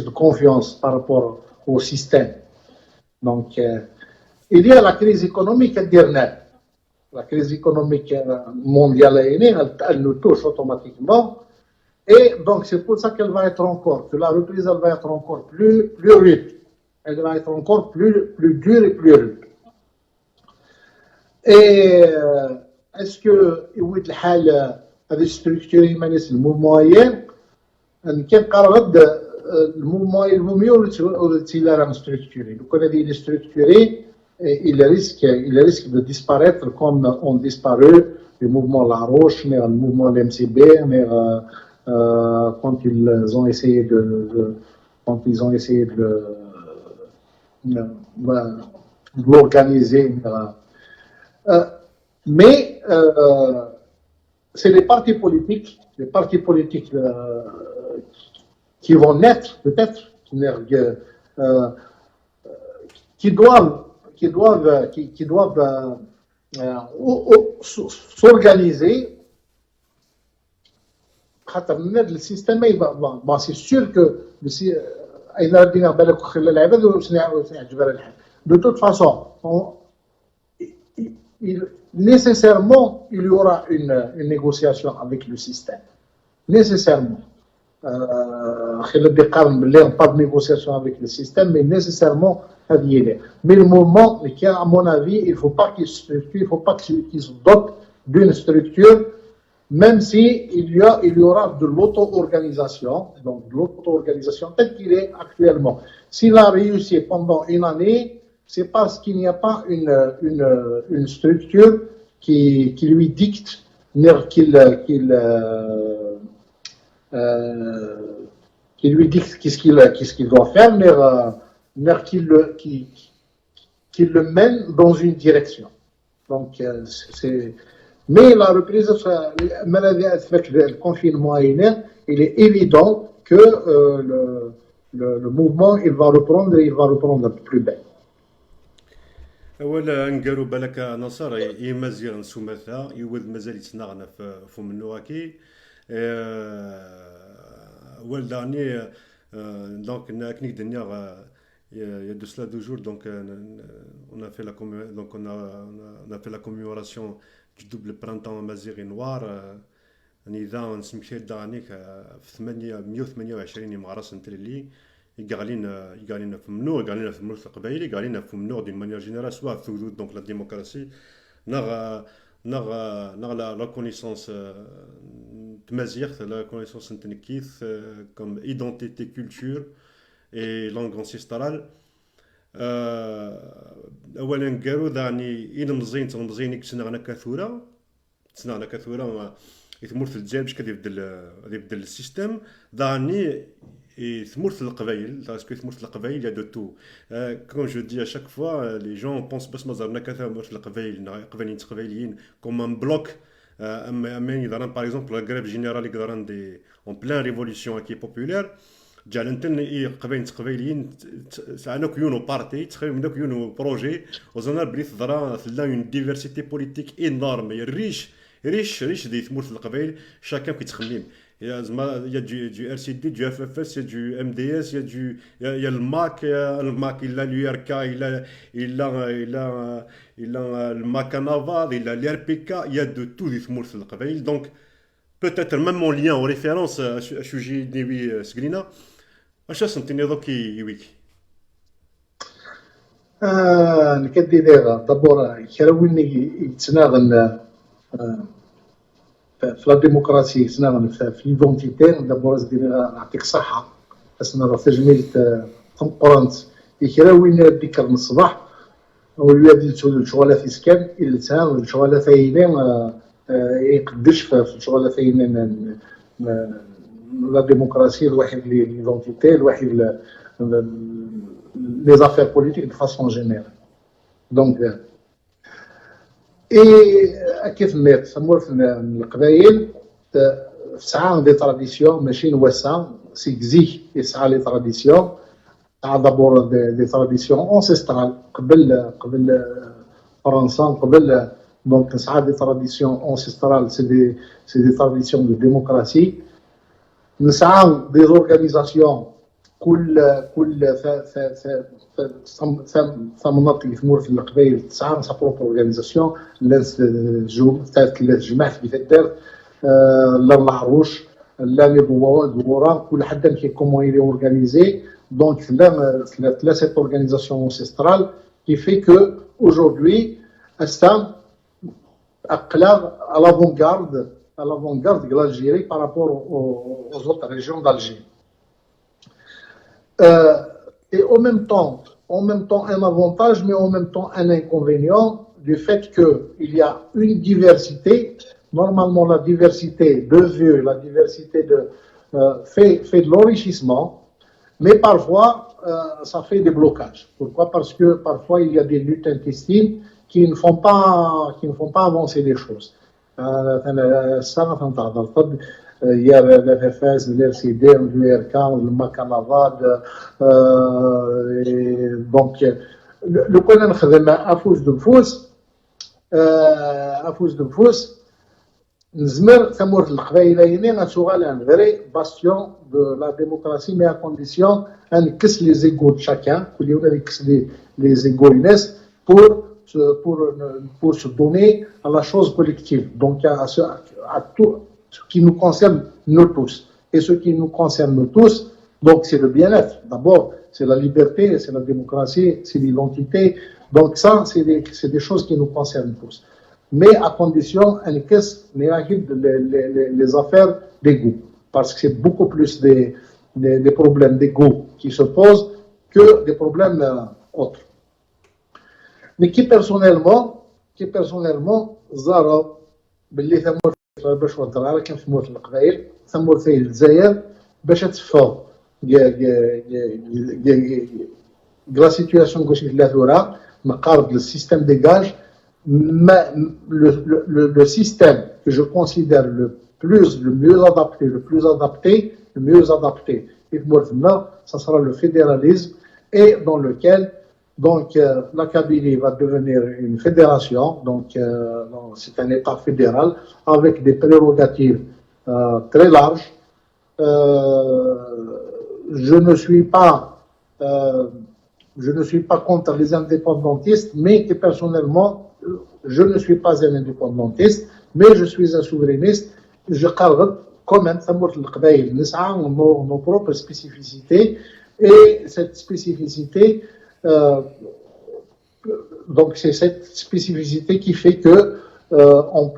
Speaker 3: de confiance par rapport au système donc il y a la crise économique la crise économique mondiale elle nous touche automatiquement et donc c'est pour ça qu'elle va être encore que la reprise elle va être encore plus rude elle va être encore plus dure et plus rude. Et est-ce que يود الحال هذه ستركتوري مانيس الموموين ان كان قرب الموموين ولا تيلا راه ستركتوري لو كان هذه ستركتوري il risque de disparaître comme ont disparu les mouvements La Roche, le mouvement l'MCB, quand ils ont essayé de l'organiser. Mais c'est les partis politiques qui vont naître peut-être, qui doivent s'organiser. Le système, c'est sûr que de toute façon, nécessairement, il y aura une négociation avec le système. Nécessairement. Pas de négociation avec le système, mais nécessairement, mais le moment, à mon avis, il ne faut pas qu'il se dote d'une structure, même si il y aura de l'auto-organisation, donc de l'auto-organisation telle qu'il est actuellement. S'il a réussi pendant une année, c'est parce qu'il n'y a pas une structure qui lui dicte, qui lui dicte qu'est-ce qu'il doit faire, qui le mène dans une direction. Donc, mais la reprise, avec le confinement, il est évident que le mouvement, il va reprendre plus belle.
Speaker 2: اولا نقالوا بالك نصر يمزيغ نسومثا يولد مازال يتناغنا في منو هاكي ولداني دونك كنيك دنيا il y a de cela 2 jours, donc on a fait donc on a fait la commémoration du double printemps mazighi noir. نظام نسمكشي دانيك في 128 يوم غراس نتريلي يقالين في منو يقالين في الملك القبائلي يقالين في منو دي مانيير جينيرال سوا في حدود دونك لا ديموكراسي نغ لا كونيسونس تمازيغ لا كونيسونس نتنكيث كوم ايدونتيتي كولتور اي لونغ انسيسترال اولا قالوا داني إن مزين يكسنا كثوره يثمرت الجزائر باش يبدل السيستم داني يثمرت القبائل باسكو يثمرت القبائل يا دو تو كوم جو دي ا شاك فوا لي جون بونس بس مازالنا كثمرت القبائليين كوم ان بلوك اما يدارن باغ اكزومبل لا غريف جينيرال يقدران دي اون بلان ريفولوسيون كي بوبولير جالنتن قبائليين ساعنا كيونو بارتي تخيل من كيونو بروجي وزنا بريث ضرا لا اون ديفيرسيتي بوليتيك انورم ريش دي ثمورت القبائل شاكان كيتخمم يا زعما يا دو ار سي دي دو اف اف اس يا دو ام دي اس يا الماك الا اليو ار كا الا الماك نافاد الا الار بي كا يا دو تو دي ثمورت القبائل دونك peut-être même en lien en référence à sujet de Sgrina اش سنتيني دوكي ويك
Speaker 3: نكدي دابا دابور كراوين يتناغن في لا ديموقراطيه يتناغن في ليدونتيتي دابور نعطيك صحه اسنا راه تجميل تمبرانت كراوين ديكر من الصباح ولاد الشغله في سكان التام الشغله فاينين يقدش في الشغله فاينين لا démocratie, l'identité, les affaires politiques de façon générale. Donc, كيف مات سموه في القبائل سعى دي تراديسيون ماشي نوسع سيكزيك يسعى لي تراديسيون سعى دابور دي تراديسيون انسيسترال قبل فرنسا قبل دونك سعى دي تراديسيون انسيسترال سي دي تراديسيون دو ديموكراسي نسعى دي زورغانيزاسيون كل مناطق اللي تمر في القبائل تسعى نسا بروبر اورغانيزاسيون لاس جوم ثلاث جماعات اللي تدار لا العروش لا لي دوورا كل حد كي كومون يلي اورغانيزي دونك لا سيت اورغانيزاسيون انسيسترال كي في كو اaujourd'hui استا اقلا à l'avant-garde de l'Algérie par rapport aux autres régions d'Algérie. Et en même temps un avantage, mais en même temps un inconvénient du fait qu'il y a une diversité. Normalement, la diversité de vues, la diversité fait de l'enrichissement, mais parfois ça fait des blocages. Pourquoi? Parce que parfois il y a des luttes intestines qui ne font pas avancer les choses. السنة تنتظر يا الفاس الار سي دي والار كا والماكانافاد دونك لو كنا نخدم افوز دنفوس نزمر ثمور القبائلين غتوغال فري باستيون دو لا ديموكراسي مي ا كونديسيون نكس لي زيغو شاكان كل يوم نكس لي زيغو الناس pour se donner à la chose collective, donc à tout ce qui nous concerne nous tous. Et ce qui nous concerne nous tous, donc c'est le bien-être. D'abord, c'est la liberté, c'est la démocratie, c'est l'identité. Donc ça, c'est des choses qui nous concernent tous. Mais à condition, les affaires d'égo. Parce que c'est beaucoup plus des problèmes d'égo qui se posent que des problèmes autres. Mais qui personnellement زاروا باللي ثمور باش وطرا كان ثمور في القبائل ثمور في الجزائر باش تفاو لا سيتوياسيون كوشي ثلاثه مقارب للسيستم ديغاج le système que je considère le mieux adapté ça sera le fédéralisme et dans lequel donc la Kabylie va devenir une fédération, donc c'est un État fédéral avec des prérogatives très larges. Je ne suis pas je ne suis pas contre les indépendantistes, mais que personnellement, je ne suis pas un indépendantiste, mais je suis un souverainiste. Je قررت quand même ثمورة القبائل نسعى nos propres spécificités, et cette spécificité, donc c'est cette spécificité qui fait que on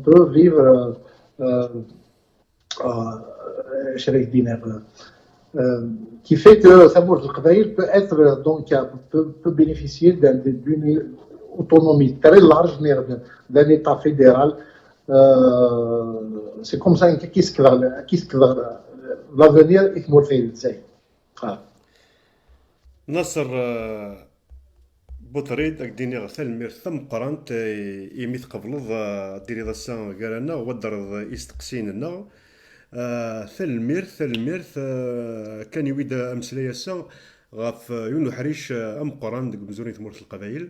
Speaker 3: peut vivre qui fait que Samour al-Qabaïl peut être donc peut bénéficier d'une autonomie très large d'un État fédéral. C'est comme ça qu'est-ce que l'avenir est mortel.
Speaker 2: نصر بوطريد أكديني غسل مير ثم قرانت يميت قبلض ديري ضسان قالنا ودرض يستقسيننا ثلميرث كان يويد أمسلية سان غاف يونو حريش أم قران ديك مزورين ثمورة القبايل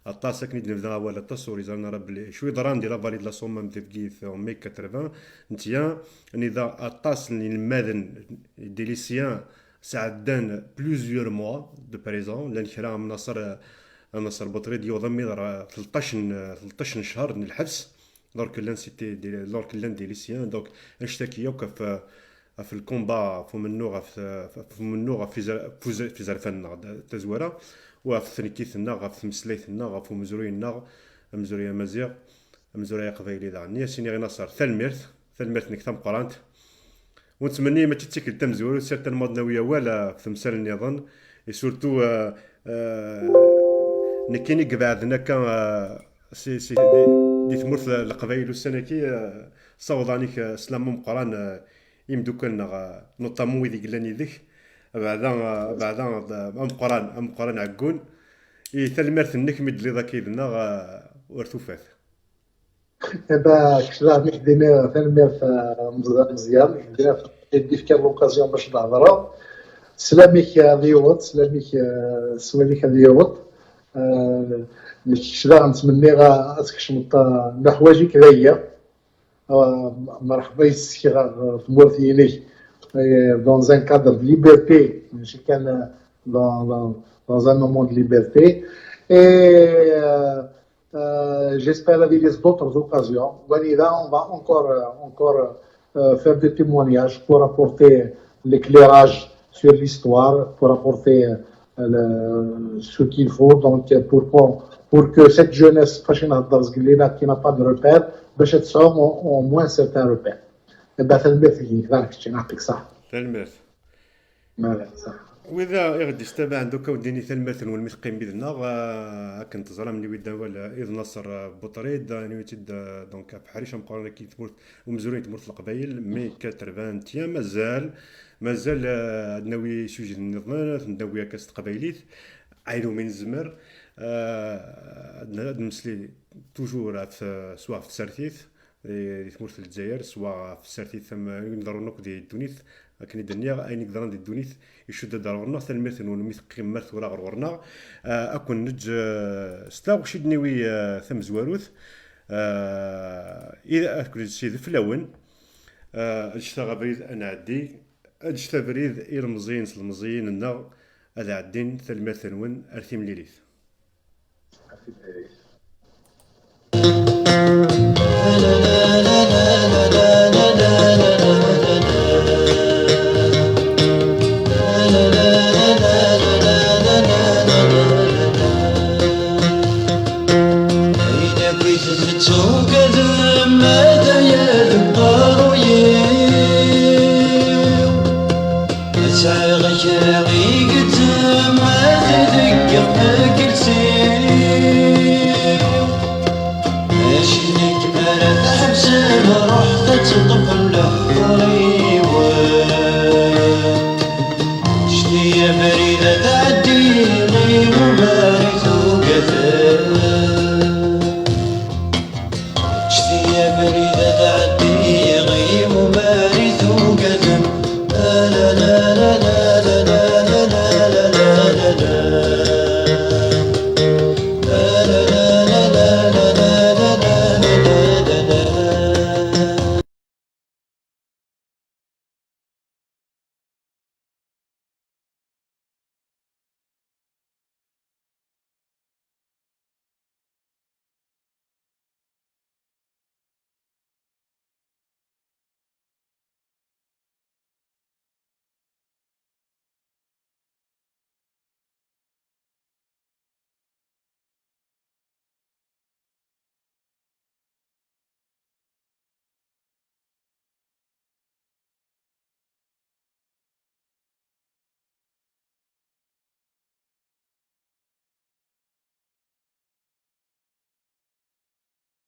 Speaker 2: الطاس كنيد نبدا ولا الطاس وريزالنا ربلي شوي دران دي لا فاليد لا صومام تبقيث مي 80 نتيا نذا الطاس الماذن دي ليسيان سعدان بلوزيور موا دو بريزون لان كرا نصر بوطريد يوضمي 13 شهر من الحبس دونك لان سيتي دونك لان دي ليسيان دونك اشتكي يوكا في الكومبا في زرفنا تزوره وفي ثنكيثنا غف مسليثنا غف مزورينا مزوريا مزيغ مزوريا قبيلي ذا نياسيني غي نصر ثلميرث نكتم قرانت ونتمنى ما تتسكل تمزور سيرت المدنويه ولا في مسال النظام سورتو نكيني قبعدنا كان سي دي ثمورث القبائل السنكي صوضانيك سلام مقران يمدوكلنا نوطامون ويدي قلاني ذيك بعدا مقران عقون ثلميرث النكمد اللي ذاك يدنا ورثوفات
Speaker 3: دابا كشلا مخدينا ثلميرث مزيان يدي في كان لوكازيون باش نهضروا سلاميك ديوت سلاميك سواليك ديوت كشلا نتمنى غاتكشمط نحواجك ذايا مرحبا يسكي في مورثيني dans un cadre de liberté, dans un moment de liberté, et j'espère avoir d'autres occasions. Là, on va encore faire des témoignages pour apporter l'éclairage sur l'histoire, pour apporter ce qu'il faut, donc pour que cette jeunesse qui n'a pas de repère, au moins certains repères. ثلميرث نعطيك صح
Speaker 2: ثلميرث
Speaker 3: صح
Speaker 2: واذا غادي يستبع دوكا وديني ثلميرث والمثقين باذنا كنت زرا من ويدا ولا اذ نصر بوطريد نيوتيد دونك بحريش مقارنه كي تمرت ومزورين تمرت القبايل مي 80 تيام مازال ناوي سوجي النظام نداوي كاس قبايليت عينو من الزمر نمسلي توجور سواء في سارتيث ثمورث الجزائر سواء في السارتيث ثم نقدروا نقضي الدونيث لكن الدنيا اي نقدر ندي الدونيث يشد دارنا ثلميرث ونمثق مرث ولا غرورنا اكون نج ستاغ شدنيوي ثم زواروث اذا اكل شي في الاول اشتغل بريد انا عدي اشتغل بريد المزين المزين النار هذا عدين ثلميرث ون ارثيم ليليث
Speaker 1: شنيا بريدة تعدي غير